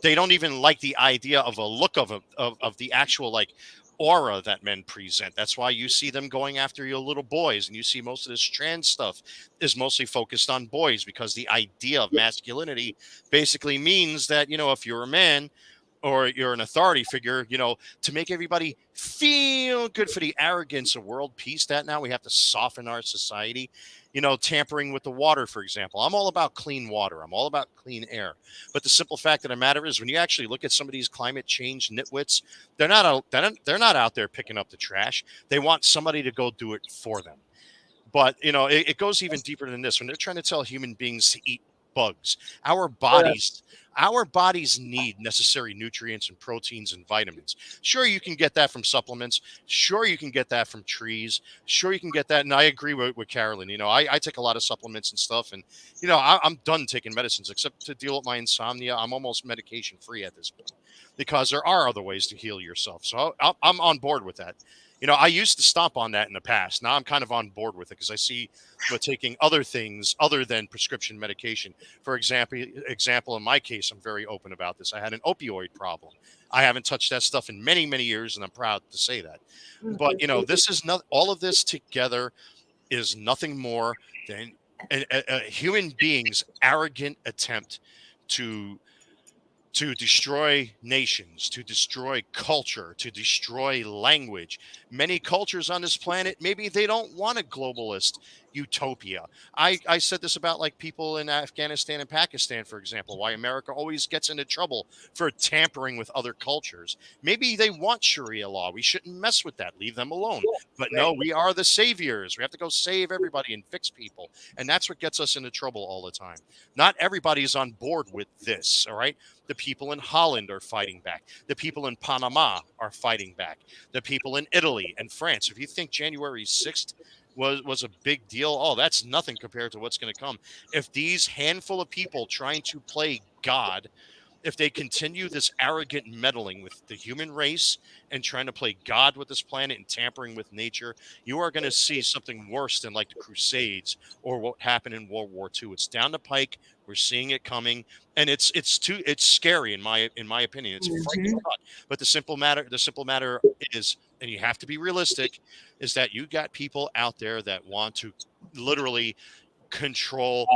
They don't even like the idea of a look of the actual like aura that men present. That's why you see them going after your little boys, and you see most of this trans stuff is mostly focused on boys because the idea of masculinity basically means that, if you're a man or you're an authority figure, to make everybody feel good for the arrogance of world peace that now we have to soften our society, tampering with the water, for example. I'm all about clean water. I'm all about clean air. But the simple fact of the matter is when you actually look at some of these climate change nitwits, they're not out there picking up the trash. They want somebody to go do it for them. But, it goes even deeper than this. When they're trying to tell human beings to eat bugs, our bodies need necessary nutrients and proteins and vitamins. Sure, you can get that from supplements. Sure, you can get that from trees. Sure, you can get that. And I agree with Carolyn. I take a lot of supplements and stuff. And, I'm done taking medicines except to deal with my insomnia. I'm almost medication free at this point because there are other ways to heal yourself. So I'm on board with that. I used to stomp on that in the past. Now I'm kind of on board with it because I see taking other things other than prescription medication. For example, in my case, I'm very open about this. I had an opioid problem. I haven't touched that stuff in many, many years, and I'm proud to say that. But this is not all of this together is nothing more than a human being's arrogant attempt to destroy nations, to destroy culture, to destroy language. Many cultures on this planet, maybe they don't want a globalist utopia. I said this about like people in Afghanistan and Pakistan, for example, why America always gets into trouble for tampering with other cultures. Maybe they want Sharia law. We shouldn't mess with that. Leave them alone. But no, we are the saviors. We have to go save everybody and fix people. And that's what gets us into trouble all the time. Not everybody is on board with this, all right? The people in Holland are fighting back. The people in Panama are fighting back. The people in Italy and France. If you think January 6th was a big deal. Oh, that's nothing compared to what's going to come. If these handful of people trying to play God, if they continue this arrogant meddling with the human race and trying to play God with this planet and tampering with nature, you are going to see something worse than like the Crusades or what happened in World War II. It's down the pike. We're seeing it coming, and it's scary in my opinion. It's a frightening Hmm. thought. But the simple matter is, and you have to be realistic, is that you got people out there that want to literally control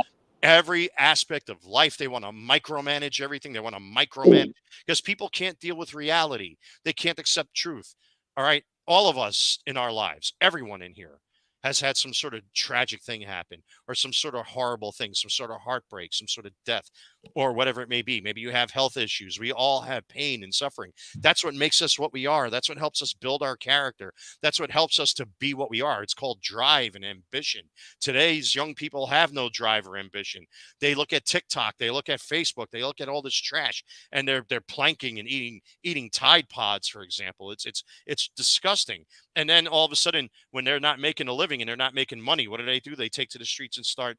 every aspect of life. They want to micromanage everything. They want to micromanage because people can't deal with reality. They can't accept truth. All right. All of us in our lives, everyone in here has had some sort of tragic thing happen or some sort of horrible thing, some sort of heartbreak, some sort of death, or whatever it may be. Maybe you have health issues. We all have pain and suffering. That's what makes us what we are. That's what helps us build our character. That's what helps us to be what we are. It's called drive and ambition. Today's young people have no drive or ambition. They look at TikTok, they look at Facebook, they look at all this trash, and they're planking and eating Tide Pods, for example. It's disgusting. And then all of a sudden, when they're not making a living and they're not making money, what do? They take to the streets and start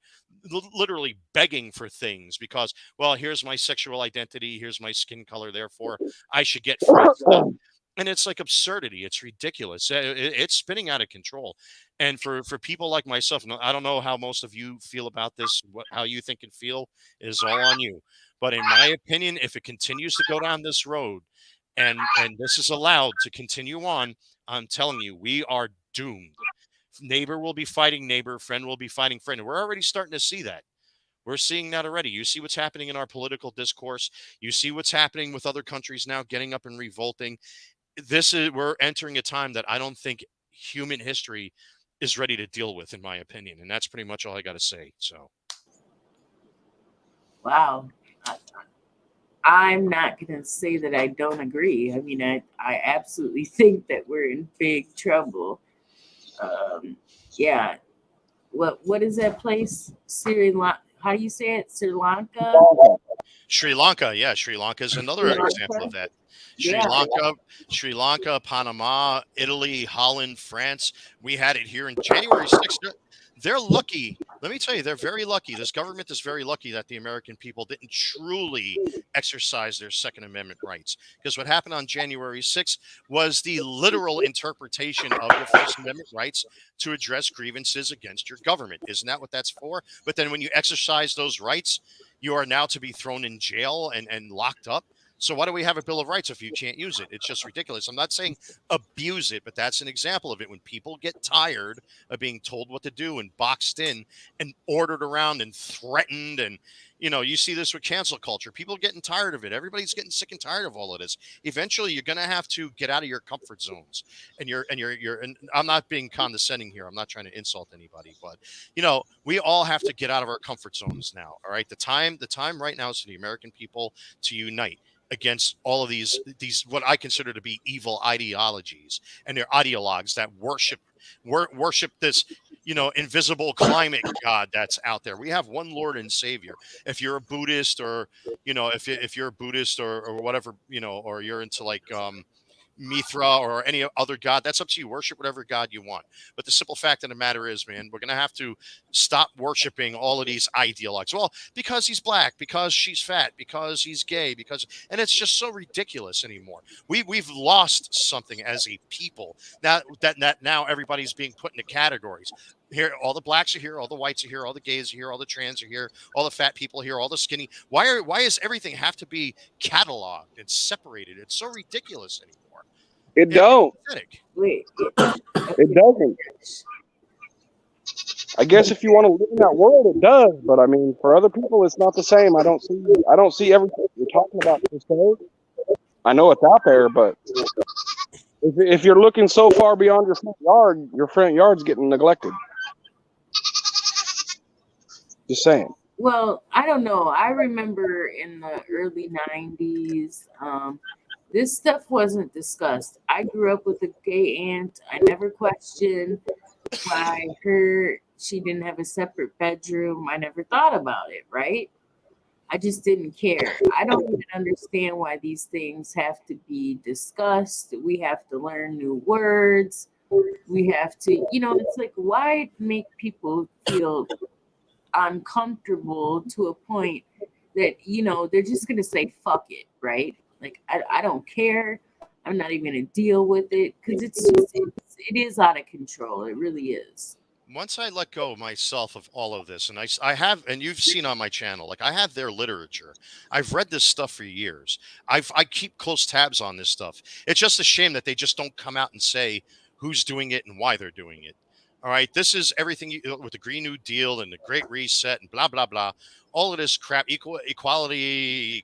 literally begging for things because, well, here's my sexual identity, here's my skin color, therefore I should get free stuff. And it's like absurdity. It's ridiculous. It's spinning out of control. And for people like myself, I don't know how most of you feel about this. How you think and feel is all on you. But in my opinion, if it continues to go down this road, and this is allowed to continue on, I'm telling you, we are doomed. Neighbor will be fighting neighbor, friend will be fighting friend. And we're already starting to see that. We're seeing that already. You see what's happening in our political discourse. You see what's happening with other countries now getting up and revolting. We're entering a time that I don't think human history is ready to deal with, in my opinion. And that's pretty much all I got to say. So, Wow. I'm not going to say that I don't agree. I mean, I absolutely think that we're in big trouble. Um, yeah. What is that place? Sri Lanka. How do you say it? Sri Lanka? Sri Lanka, yeah, Sri Lanka is another Sri example of Lanka? that. Sri Yeah. Lanka, Sri Lanka, Panama, Italy, Holland, France. We had it here in January 6th. They're lucky. Let me tell you, they're very lucky. This government is very lucky that the American people didn't truly exercise their Second Amendment rights. Because what happened on January 6th was the literal interpretation of your First Amendment rights to address grievances against your government. Isn't that what that's for? But then when you exercise those rights, you are now to be thrown in jail and locked up. So why do we have a Bill of Rights if you can't use it? It's just ridiculous. I'm not saying abuse it, but that's an example of it. When people get tired of being told what to do and boxed in and ordered around and threatened, and you see this with cancel culture. People getting tired of it. Everybody's getting sick and tired of all of this. Eventually, you're going to have to get out of your comfort zones. And I'm not being condescending here. I'm not trying to insult anybody, but we all have to get out of our comfort zones now. All right, the time right now is for the American people to unite against all of these what I consider to be evil ideologies and their ideologues that worship this invisible climate god that's out there. We have one Lord and Savior. If you're a Buddhist, or if you're a Buddhist or whatever, or you're into like Mithra or any other god, that's up to you. Worship whatever god you want. But the simple fact of the matter is, man, we're going to have to stop worshiping all of these ideologues. Well, because he's black, because she's fat, because he's gay, and it's just so ridiculous anymore. We've lost something as a people. Now that now everybody's being put into categories. Here, all the blacks are here, all the whites are here, all the gays are here, all the trans are here, all the fat people are here, all the skinny. Why does everything have to be cataloged and separated? It's so ridiculous anymore. It don't. Wait. It doesn't. I guess if you want to live in that world, it does. But I mean, for other people, it's not the same. I don't see everything you're talking about per se. I know it's out there, but if you're looking so far beyond your front yard's getting neglected. Just saying. Well, I don't know. I remember in the early 90s, this stuff wasn't discussed. I grew up with a gay aunt. I never questioned why she didn't have a separate bedroom. I never thought about it, right? I just didn't care. I don't even understand why these things have to be discussed. We have to learn new words. We have to, it's like, why make people feel uncomfortable to a point that, they're just going to say, fuck it, right? Like, I don't care. I'm not even going to deal with it because it is out of control. It really is. Once I let go myself of all of this, and I have, and you've seen on my channel, like I have their literature. I've read this stuff for years. I keep close tabs on this stuff. It's just a shame that they just don't come out and say who's doing it and why they're doing it. All right, this is everything with the Green New Deal and the Great Reset and blah blah blah. All of this crap, equality,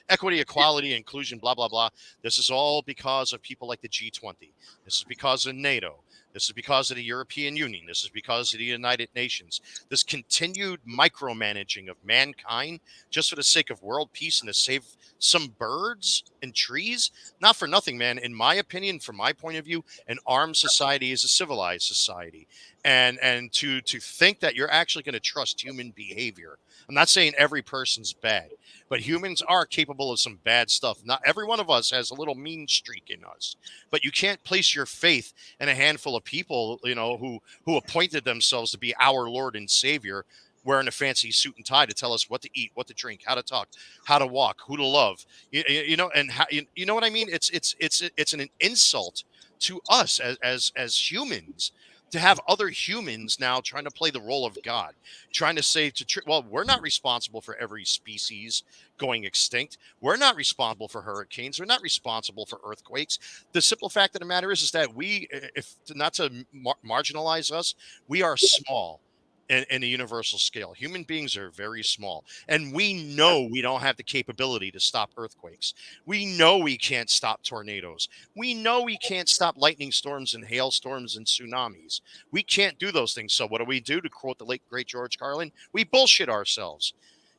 equity, equality, inclusion, blah blah blah. This is all because of people like the G20. This is because of NATO. This is because of the European Union. This is because of the United Nations. This continued micromanaging of mankind just for the sake of world peace and to save some birds and trees. Not for nothing, man. In my opinion, from my point of view, an armed society is a civilized society. And to think that you're actually going to trust human behavior. I'm not saying every person's bad, but humans are capable of some bad stuff. Not every one of us has a little mean streak in us, but you can't place your faith in a handful of people, who appointed themselves to be our Lord and Savior, wearing a fancy suit and tie to tell us what to eat, what to drink, how to talk, how to walk, who to love, and how, you know what I mean? It's an insult to us as humans to have other humans now trying to play the role of God, trying to say well, we're not responsible for every species going extinct. We're not responsible for hurricanes. We're not responsible for earthquakes. The simple fact of the matter is that we, if not to marginalize us, we are small in a universal scale. Human beings are very small, and we know we don't have the capability to stop earthquakes. We know we can't stop tornadoes. We know we can't stop lightning storms and hailstorms and tsunamis. We can't do those things. So what do? To quote the late great George Carlin, we bullshit ourselves.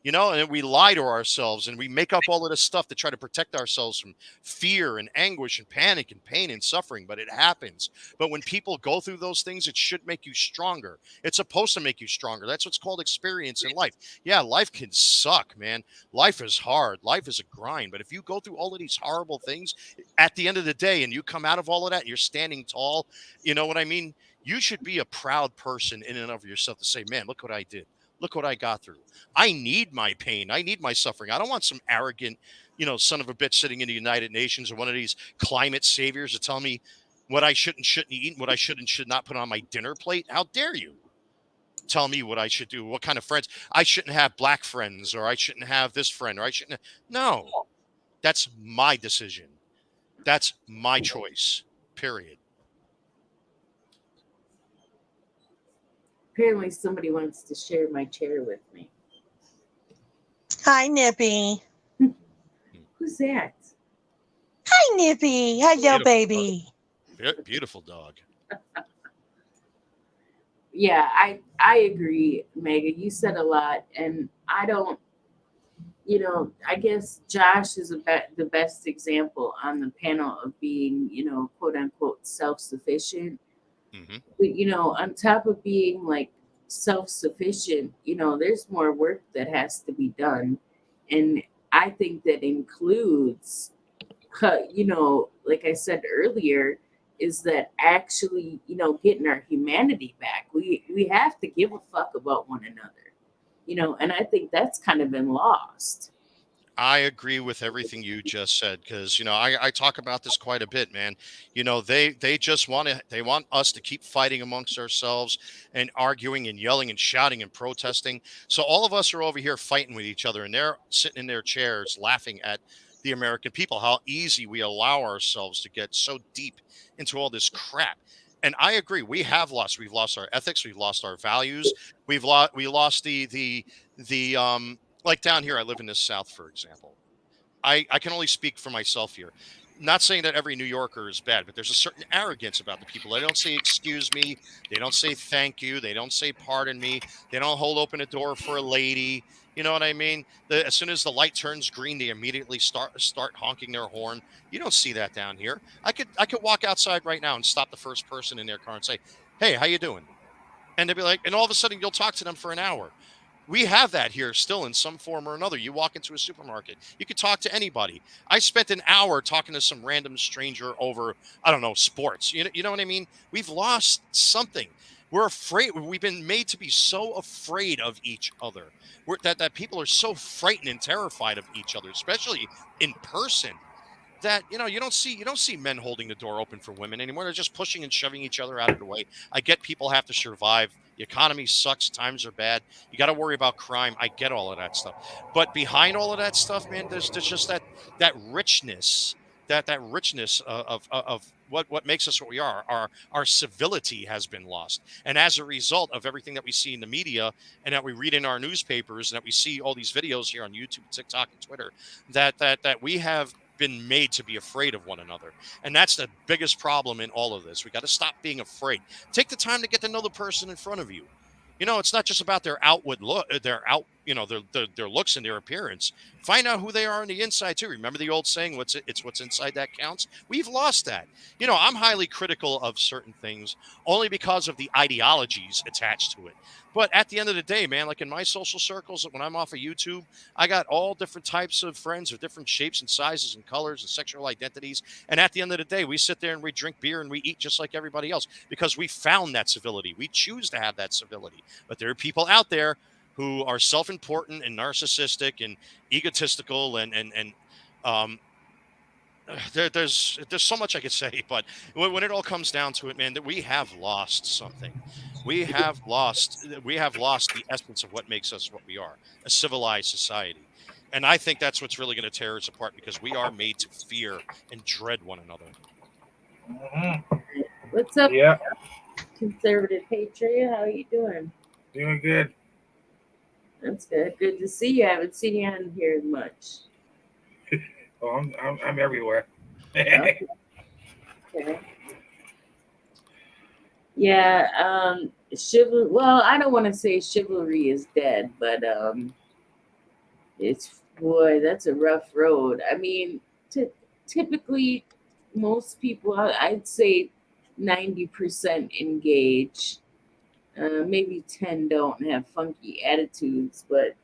And we lie to ourselves and we make up all of this stuff to try to protect ourselves from fear and anguish and panic and pain and suffering. But it happens. But when people go through those things, it should make you stronger. It's supposed to make you stronger. That's what's called experience in life. Yeah, life can suck, man. Life is hard. Life is a grind. But if you go through all of these horrible things at the end of the day and you come out of all of that and you're standing tall, you know what I mean? You should be a proud person in and of yourself to say, man, look what I did. Look what I got through. I need my pain. I need my suffering. I don't want some arrogant, son of a bitch sitting in the United Nations or one of these climate saviors to tell me what I shouldn't eat and what I should and should not put on my dinner plate. How dare you tell me what I should do? What kind of friends? I shouldn't have black friends, or I shouldn't have this friend, or I shouldn't. No, that's my decision. That's my choice, period. Apparently, somebody wants to share my chair with me. Hi, Nippy. Who's that? Hi, Nippy. Hello, baby. Beautiful dog. Yeah, I agree, Megan. You said a lot, and I don't. I guess Josh is the best example on the panel of being, quote unquote, self-sufficient. Mm-hmm. But on top of being like self-sufficient, there's more work that has to be done, and I think that includes, like I said earlier, is that actually, getting our humanity back. We have to give a fuck about one another, and I think that's kind of been lost. I agree with everything you just said, because I talk about this quite a bit, man. They just want us to keep fighting amongst ourselves and arguing and yelling and shouting and protesting. So all of us are over here fighting with each other, and they're sitting in their chairs laughing at the American people, how easy we allow ourselves to get so deep into all this crap. And I agree, we've lost our ethics, we've lost our values, we lost the like down here, I live in the South, for example. I can only speak for myself here. Not saying that every New Yorker is bad, but there's a certain arrogance about the people. They don't say excuse me. They don't say thank you. They don't say pardon me. They don't hold open a door for a lady. You know what I mean? As soon as the light turns green, they immediately start honking their horn. You don't see that down here. I could walk outside right now and stop the first person in their car and say, "Hey, how you doing?" And they'd be like, and all of a sudden you'll talk to them for an hour. We have that here still in some form or another. You walk into a supermarket, you could talk to anybody. I spent an hour talking to some random stranger over, I don't know, sports. You know what I mean? We've lost something. We're afraid. We've been made to be so afraid of each other. That people are so frightened and terrified of each other, especially in person, that you don't see men holding the door open for women anymore. They're just pushing and shoving each other out of the way. I get people have to survive. The economy sucks. Times are bad. You got to worry about crime. I get all of that stuff. But behind all of that stuff, man, there's just that richness, that richness of what makes us what we are. Our civility has been lost, and as a result of everything that we see in the media and that we read in our newspapers and that we see all these videos here on YouTube, TikTok, and Twitter, that we have been made to be afraid of one another. And that's the biggest problem in all of this. We got to stop being afraid. Take the time to get to know the person in front of you. It's not just about their outward look, their looks and their appearance. Find out who they are on the inside too. Remember the old saying, it's what's inside that counts. We've lost that. I'm highly critical of certain things only because of the ideologies attached to it. But at the end of the day, man, like in my social circles, when I'm off of YouTube, I got all different types of friends of different shapes and sizes and colors and sexual identities. And at the end of the day, we sit there and we drink beer and we eat just like everybody else because we found that civility. We choose to have that civility. But there are people out there who are self-important and narcissistic and egotistical and um, there's so much I could say, but when it all comes down to it, man, that we have lost something. We have lost the essence of what makes us what we are, a civilized society. And I think that's what's really going to tear us apart because we are made to fear and dread one another. Mhm. What's up, Yeah, conservative patriot? How are you doing? doing good. That's good. Good to see you. I haven't seen you on here much. Oh, I'm everywhere. Okay. Okay. Yeah. Chivalry. Well, I don't want to say chivalry is dead, but it's boy, that's a rough road. I mean, typically, most people, I'd say, 90% engage. Maybe 10 don't have funky attitudes, but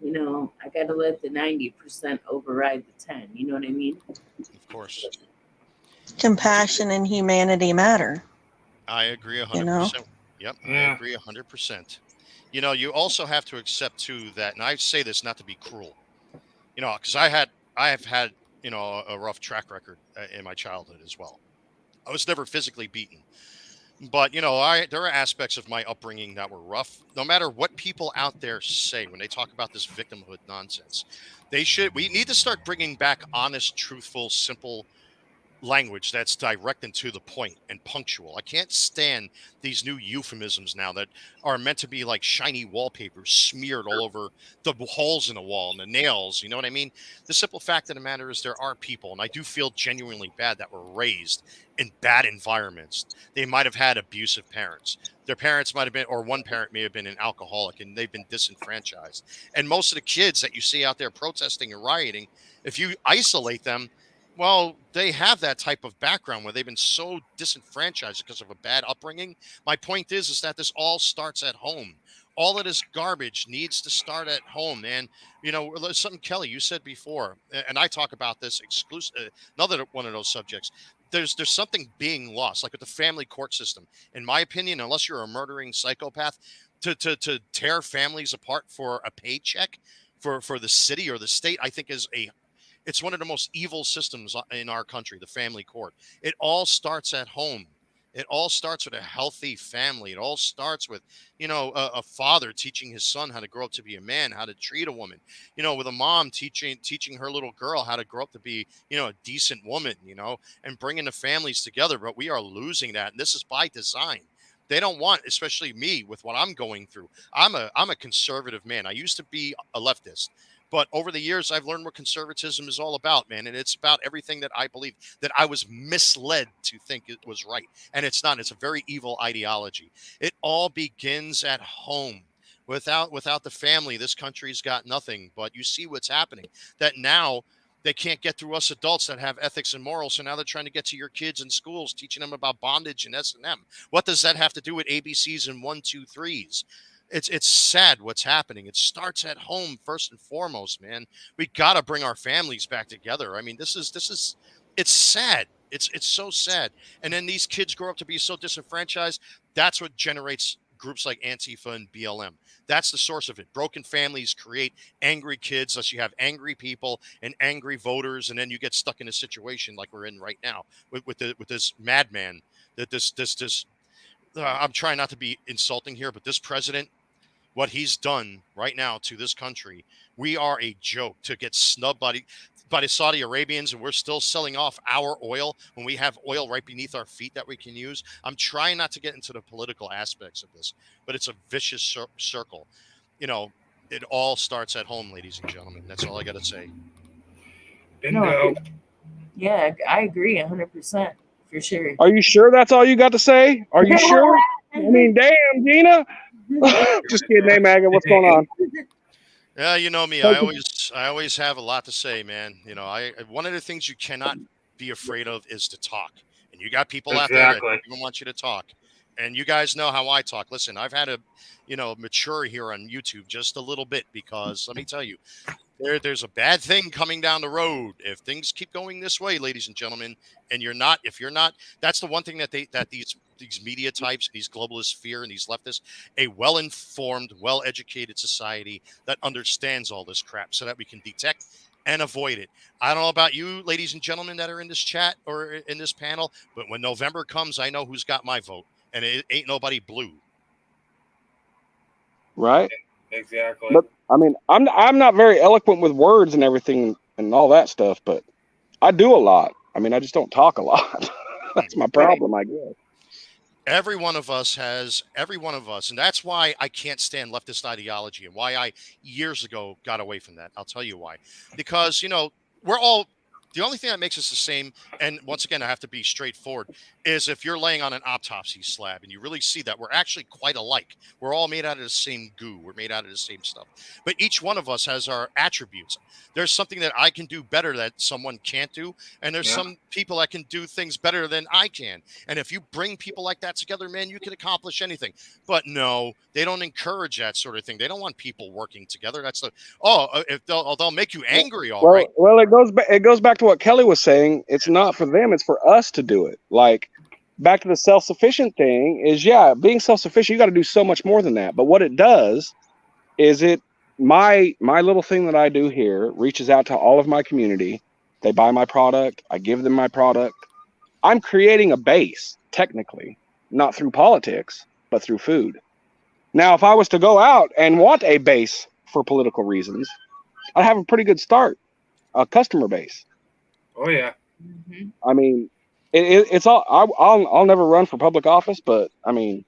I gotta let the 90% override the 10. You know what I mean? Of course, Compassion and humanity matter, I agree you know? 100%. Yep, I Yeah. agree 100%. You also have to accept too that, and I say this not to be cruel, because I have had a rough track record in my childhood as well. I was never physically beaten, but there are aspects of my upbringing that were rough. No matter what people out there say when they talk about this victimhood nonsense, we need to start bringing back honest, truthful, simple language that's direct and to the point and punctual. I can't stand these new euphemisms now that are meant to be like shiny wallpaper smeared all over the holes in the wall and the nails. You know what I mean? The simple fact of the matter is there are people, and I do feel genuinely bad, that were raised in bad environments. They might have had abusive parents. Their parents might have been, or one parent may have been an alcoholic, and they've been disenfranchised. And most of the kids that you see out there protesting and rioting, if you isolate them, well, they have that type of background where they've been so disenfranchised because of a bad upbringing. My point is that this all starts at home. All of this garbage needs to start at home, man. There's something, Kelly, you said before, and I talk about this exclusive. Another one of those subjects. There's something being lost, like with the family court system. In my opinion, unless you're a murdering psychopath, to tear families apart for a paycheck for the city or the state, I think it's one of the most evil systems in our country, the family court. It all starts at home. It all starts with a healthy family. It all starts with, a father teaching his son how to grow up to be a man, how to treat a woman, with a mom teaching her little girl how to grow up to be, a decent woman, and bringing the families together. But we are losing that. And this is by design. They don't want, especially me with what I'm going through. I'm a conservative man. I used to be a leftist. But over the years, I've learned what conservatism is all about, man. And it's about everything that I believe, that I was misled to think it was right. And it's not. It's a very evil ideology. It all begins at home. Without the family, this country's got nothing. But you see what's happening. That now they can't get through us adults that have ethics and morals. So now they're trying to get to your kids in schools, teaching them about bondage and S&M. What does that have to do with ABCs and 1, 2, 3s? It's sad what's happening. It starts at home first and foremost, man. We got to bring our families back together. I mean, this is it's sad. It's so sad. And then these kids grow up to be so disenfranchised. That's what generates groups like Antifa and BLM. That's the source of it. Broken families create angry kids, thus you have angry people and angry voters, and then you get stuck in a situation like we're in right now with this madman that this I'm trying not to be insulting here, but this president, what he's done right now to this country, we are a joke to get snubbed by the Saudi Arabians, and we're still selling off our oil when we have oil right beneath our feet that we can use. I'm trying not to get into the political aspects of this, but it's a vicious circle. You know, it all starts at home, ladies and gentlemen. That's all I got to say. Bingo. Yeah, I agree 100% for sure. Are you sure that's all you got to say? Are you sure? I mean, damn, Gina. Just kidding, hey, Maggie. What's going on? Yeah, you know me. I always have a lot to say, man. You know, one of the things you cannot be afraid of is to talk. And you got people out there that don't even want you to talk. And you guys know how I talk. Listen, I've had to, mature here on YouTube just a little bit because let me tell you, there's a bad thing coming down the road if things keep going this way, ladies and gentlemen. And if you're not, that's the one thing that these media types, these globalists fear, and these leftists, a well-informed, well-educated society that understands all this crap so that we can detect and avoid it. I don't know about you, ladies and gentlemen that are in this chat or in this panel, but when November comes, I know who's got my vote, and it ain't nobody blue. Right? Exactly. But I mean, I'm not very eloquent with words and everything and all that stuff, but I do a lot. I mean, I just don't talk a lot. That's my problem, I guess. Every one of us, and that's why I can't stand leftist ideology and why I years ago got away from that. I'll tell you why. Because, we're all, the only thing that makes us the same, and once again, I have to be straightforward, is if you're laying on an autopsy slab and you really see that we're actually quite alike. We're all made out of the same goo. We're made out of the same stuff. But each one of us has our attributes. There's something that I can do better that someone can't do. And there's some people that can do things better than I can. And if you bring people like that together, man, you can accomplish anything. But no, they don't encourage that sort of thing. They don't want people working together. That's if they'll make you angry, right. Well, it goes back to what Kelly was saying. It's not for them. It's for us to do it. Like, back to the self-sufficient thing is, being self-sufficient, you got to do so much more than that. But what it does is my little thing that I do here reaches out to all of my community. They buy my product. I give them my product. I'm creating a base, technically, not through politics, but through food. Now, if I was to go out and want a base for political reasons, I'd have a pretty good start, a customer base. Oh, yeah. Mm-hmm. I mean, it's all. I'll never run for public office, but I mean,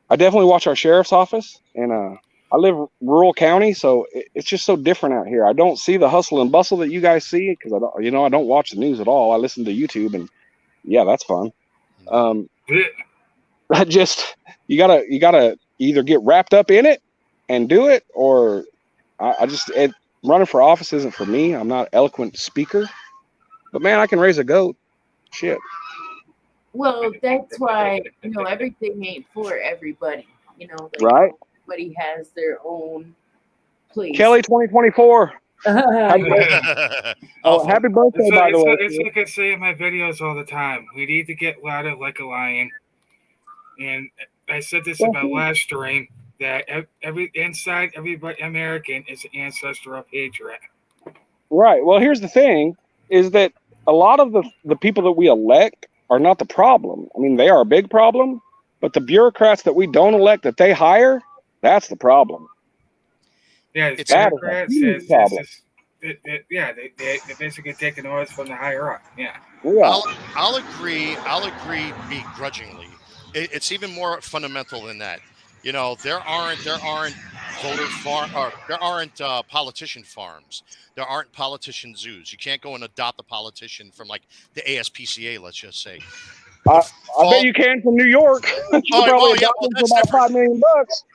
I definitely watch our sheriff's office, and I live rural county, so it's just so different out here. I don't see the hustle and bustle that you guys see because I don't watch the news at all. I listen to YouTube, and that's fun. I just you gotta either get wrapped up in it and do it, or running for office isn't for me. I'm not an eloquent speaker, but man, I can raise a goat. Shit. Well, that's why, everything ain't for everybody. Right? Everybody has their own place. Kelly 2024. Happy birthday, by the way. It's like I say in my videos all the time. We need to get louder like a lion. And I said this in my last stream, that inside everybody American is an ancestral patriot. Right. Well, here's the thing, is that a lot of the people that we elect are not the problem. I mean, they are a big problem, but the bureaucrats that we don't elect, that they hire, that's the problem. Yeah, it's bureaucrats. They're basically taking orders from the higher up. Yeah. I'll agree begrudgingly. It's even more fundamental than that. There aren't politician farms. There aren't politician zoos. You can't go and adopt a politician from like the ASPCA, let's just say. I bet you can from New York. That's about $5 million.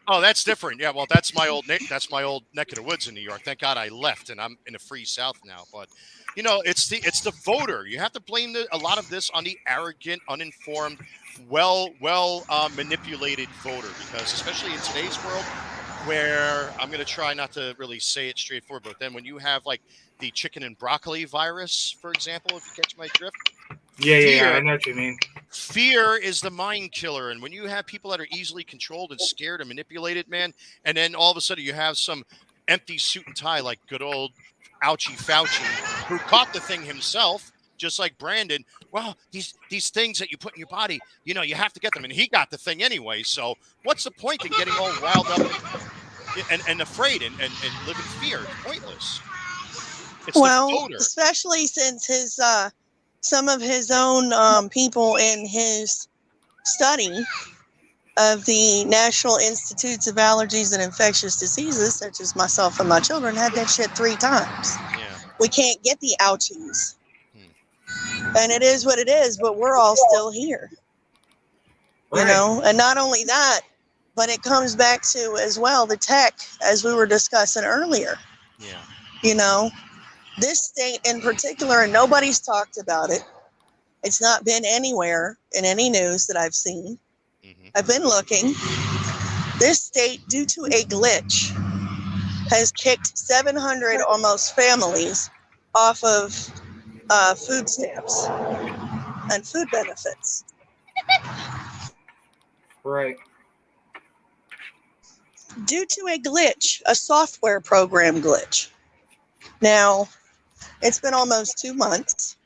Oh, that's different. Yeah, well, that's my old neck of the woods in New York. Thank God I left, and I'm in a free South now. But it's the voter. You have to blame a lot of this on the arrogant, uninformed, manipulated voter, because especially in today's world, where I'm going to try not to really say it straightforward, but then when you have like the chicken and broccoli virus, for example, if you catch my drift, Yeah, I know what you mean. fear is the mind killer. And when you have people that are easily controlled and scared and manipulated, man, and then all of a sudden you have some empty suit and tie like good old Ouchie Fauci, who caught the thing himself, just like Brandon. Well, these things that you put in your body, you have to get them. And he got the thing anyway. So what's the point in getting all riled up and afraid and live in fear? It's pointless. It's the voter. Especially since his some of his own people in his study of the National Institutes of Allergies and Infectious Diseases, such as myself and my children, had that shit 3 times. Yeah. We can't get the ouchies. And it is what it is, but we're all still here. Right. And not only that, but it comes back to as well the tech, as we were discussing earlier. Yeah. This state in particular, and nobody's talked about it. It's not been anywhere in any news that I've seen. Mm-hmm. I've been looking. This state, due to a glitch, has kicked 700 almost families off of food stamps and food benefits. Right. Due to a glitch, a software program glitch. Now, it's been almost 2 months,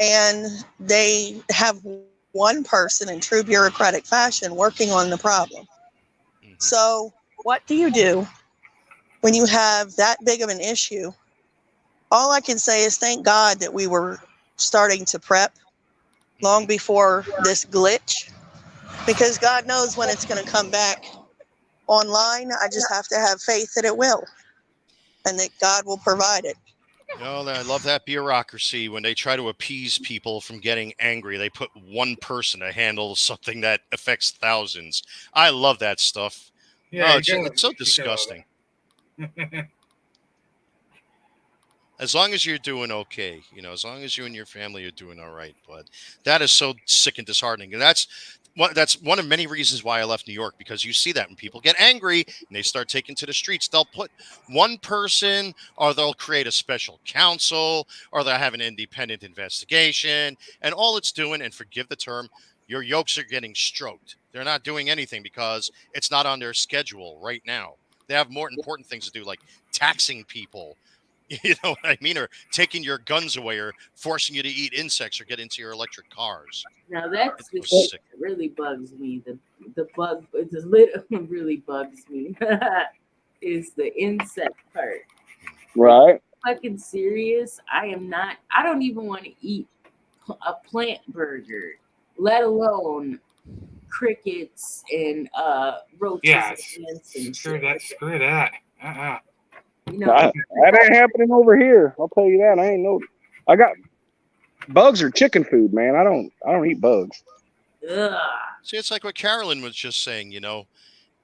and they have one person in true bureaucratic fashion working on the problem. Mm-hmm. So what do you do when you have that big of an issue? All I can say is thank God that we were starting to prep long before this glitch, because God knows when it's going to come back online. I just have to have faith that it will, and that God will provide it. I love that bureaucracy. When they try to appease people from getting angry, they put one person to handle something that affects thousands. I love that stuff. Yeah, it's so disgusting. As long as you're doing okay, as long as you and your family are doing all right. But that is so sick and disheartening. And that's one of many reasons why I left New York, because you see that when people get angry and they start taking to the streets, they'll put one person, or they'll create a special counsel, or they'll have an independent investigation. And all it's doing, and forgive the term, your yolks are getting stroked. They're not doing anything because it's not on their schedule right now. They have more important things to do, like taxing people. You know what I mean? Or taking your guns away, or forcing you to eat insects, or get into your electric cars. Now that's the shit that really bugs me. The really bugs me is the insect part. Right. Fucking serious. I don't even want to eat a plant burger, let alone crickets and roaches. Yeah, and ants and screw shit. Screw that. That ain't happening over here. I'll tell you that. I got bugs are chicken food, man. I don't eat bugs. Ugh. See, it's like what Carolyn was just saying.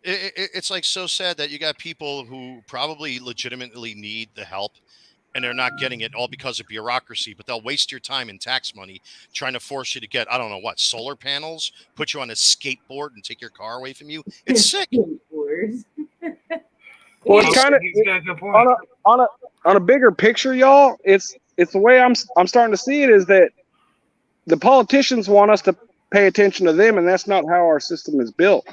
It's like so sad that you got people who probably legitimately need the help, and they're not getting it, all because of bureaucracy. But they'll waste your time and tax money trying to force you to get, I don't know what, solar panels, put you on a skateboard and take your car away from you. It's sick. Well, it's kind of on a bigger picture, y'all. It's the way I'm starting to see it is that the politicians want us to pay attention to them, and that's not how our system is built.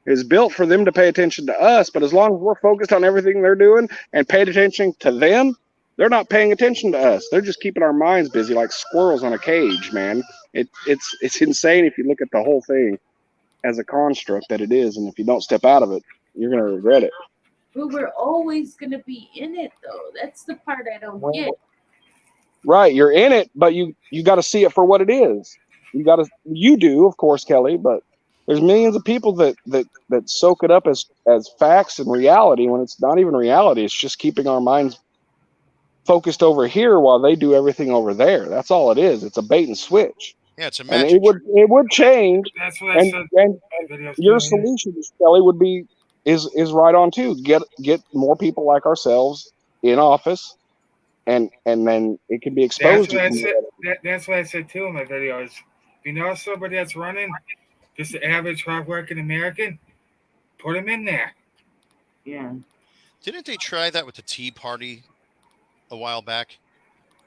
It's built for them to pay attention to us, but as long as we're focused on everything they're doing and paid attention to them, they're not paying attention to us. They're just keeping our minds busy like squirrels on a cage, man. It's insane if you look at the whole thing as a construct that it is, and if you don't step out of it, you're going to regret it. But we're always going to be in it, though. That's the part I don't get. Right, you're in it, but you got to see it for what it is. You do, of course, Kelly, but there's millions of people that soak it up as facts and reality when it's not even reality. It's just keeping our minds focused over here while they do everything over there. That's all it is. It's a bait and switch. Yeah, it's a magic. And it would change. That's what I said. And your solution, Kelly, would be is right on too. Get more people like ourselves in office and then it can be exposed. That's what I said too in my videos. If you know somebody that's running, just the average hardworking American, put him in there. Yeah. Didn't they try that with the Tea Party a while back?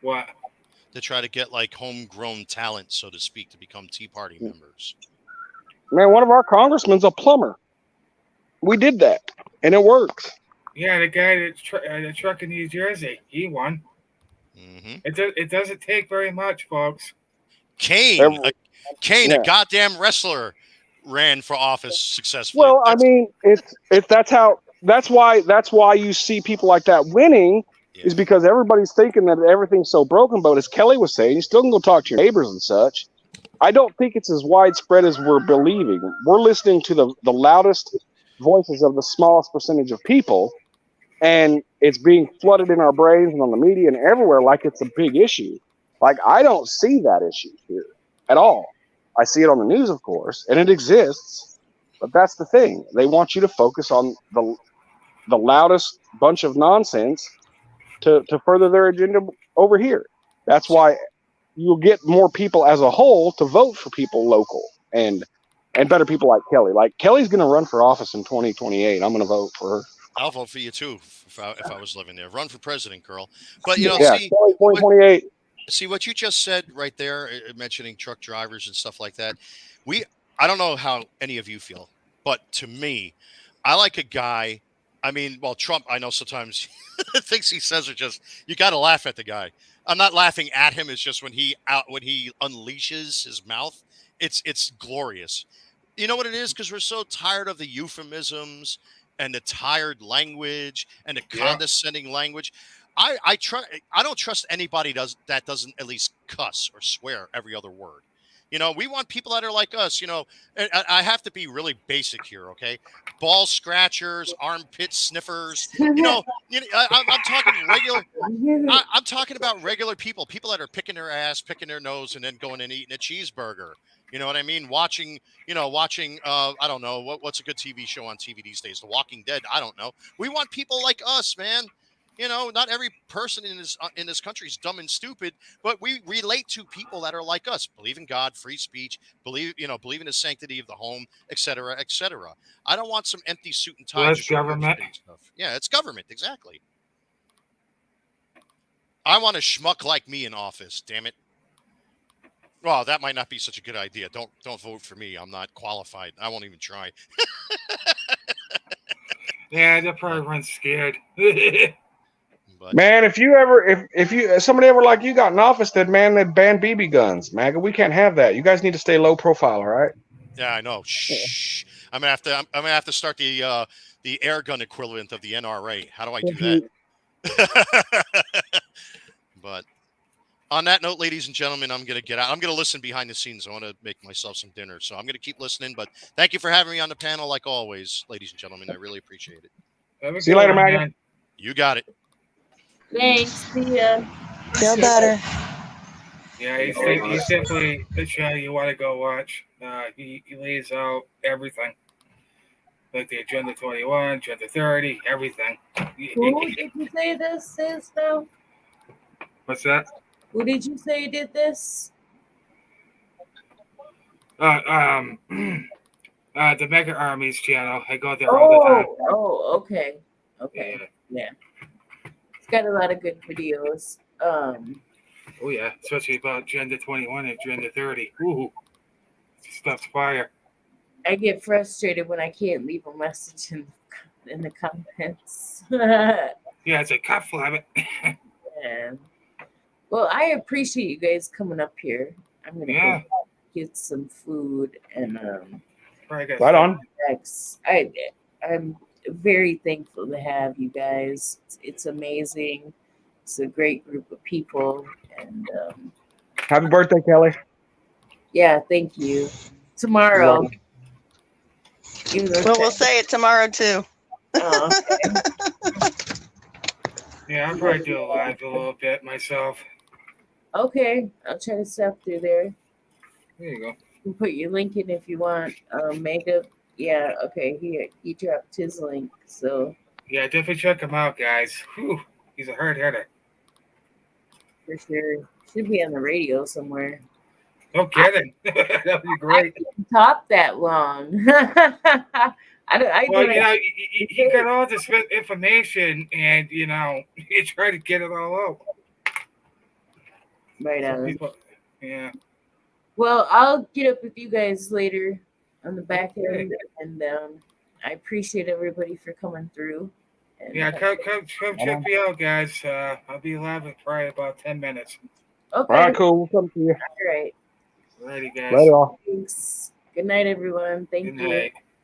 What? To try to get like homegrown talent, so to speak, to become Tea Party members. Man, one of our congressmen's a plumber. We did that, and it works. Yeah, the guy the truck in New Jersey, he won. Mm-hmm. It doesn't take very much, folks. Kane, a goddamn wrestler, ran for office successfully. Well, I mean, that's why you see people like that winning. Yeah. Is because everybody's thinking that everything's so broken. But as Kelly was saying, you still can go talk to your neighbors and such. I don't think it's as widespread as we're believing. We're listening to the loudest voices of the smallest percentage of people, and it's being flooded in our brains and on the media and everywhere like it's a big issue. Like, I don't see that issue here at all. I see it on the news, of course, and it exists. But that's the thing. They want you to focus on the loudest bunch of nonsense to further their agenda over here. That's why you'll get more people as a whole to vote for people local and better people like Kelly. Like, Kelly's going to run for office in 2028. I'm going to vote for her. I'll vote for you too if I was living there. Run for president, girl. But see, Kelly, 2028. See what you just said right there, mentioning truck drivers and stuff like that. I don't know how any of you feel, but to me, I like a guy. I mean, well, Trump, I know sometimes things he says are just, you got to laugh at the guy. I'm not laughing at him. It's just when he unleashes his mouth, it's glorious. You know what it is? Because we're so tired of the euphemisms and the tired language and the condescending language. I don't trust anybody that doesn't at least cuss or swear every other word. You know, we want people that are like us. You know, I have to be really basic here, okay? Ball scratchers, armpit sniffers. I'm talking regular. I'm talking about regular people that are picking their ass, picking their nose, and then going and eating a cheeseburger. You know what I mean? Watching. I don't know what's a good TV show on TV these days. The Walking Dead. I don't know. We want people like us, man. You know, not every person in this country is dumb and stupid, but we relate to people that are like us, believe in God, free speech, believe in the sanctity of the home, et cetera, et cetera. I don't want some empty suit and tie. That's government stuff. Yeah, it's government, exactly. I want a schmuck like me in office. Damn it. Well, that might not be such a good idea. Don't vote for me. I'm not qualified. I won't even try. Yeah, they're probably run scared. But, man, if somebody ever like you got in office, they'd ban BB guns. MAGA, we can't have that. You guys need to stay low profile, all right? Yeah, I know. Shh. I'm gonna have to start the air gun equivalent of the NRA. How do I do that? But on that note, ladies and gentlemen, I'm gonna get out. I'm gonna listen behind the scenes. I want to make myself some dinner, so I'm gonna keep listening. But thank you for having me on the panel, like always, ladies and gentlemen. I really appreciate it. See you later, MAGA. You got it. Thanks. See ya. Feel better. Yeah, he's definitely a show you want to go watch. He lays out everything. Like the Agenda 21, Agenda 30, everything. Who did you say this is, though? What's that? Who did you say did this? The Mega Armies channel. I go there all the time. Oh, okay. Okay. Yeah. It's got a lot of good videos. Oh yeah, especially about Agenda 21 and Agenda 30. Ooh, stuff's fire. I get frustrated when I can't leave a message in the comments. Yeah. It's a cut flab. Yeah. Well, I appreciate you guys coming up here. I'm gonna go get some food and right on. I'm very thankful to have you guys. It's amazing. It's a great group of people, and happy birthday, Kelly. Yeah, thank you. Tomorrow. Well, we'll say it tomorrow too. Okay. Yeah, I'll probably do a live a little bit myself. Okay, I'll try to stop through there. There you go. You can put your link in if you want. Mega. Yeah, okay. He dropped his link. So yeah, definitely check him out, guys. Whew, he's a hard hitter. for sure. Should be on the radio somewhere. No kidding. That'd be I great. didn't talk that long. I Well, did you know, you got all this information, and you know, you try to get it all out. right Some on. people, yeah. Well, I'll get up with you guys later on the back end, and I appreciate everybody for coming through. And Yeah, come check me out, guys. I'll be live in probably about 10 minutes. All okay, right, cool. We'll come to you. all right. Alrighty, guys. Later off. Thanks. Good night, everyone. Thank Good you. night.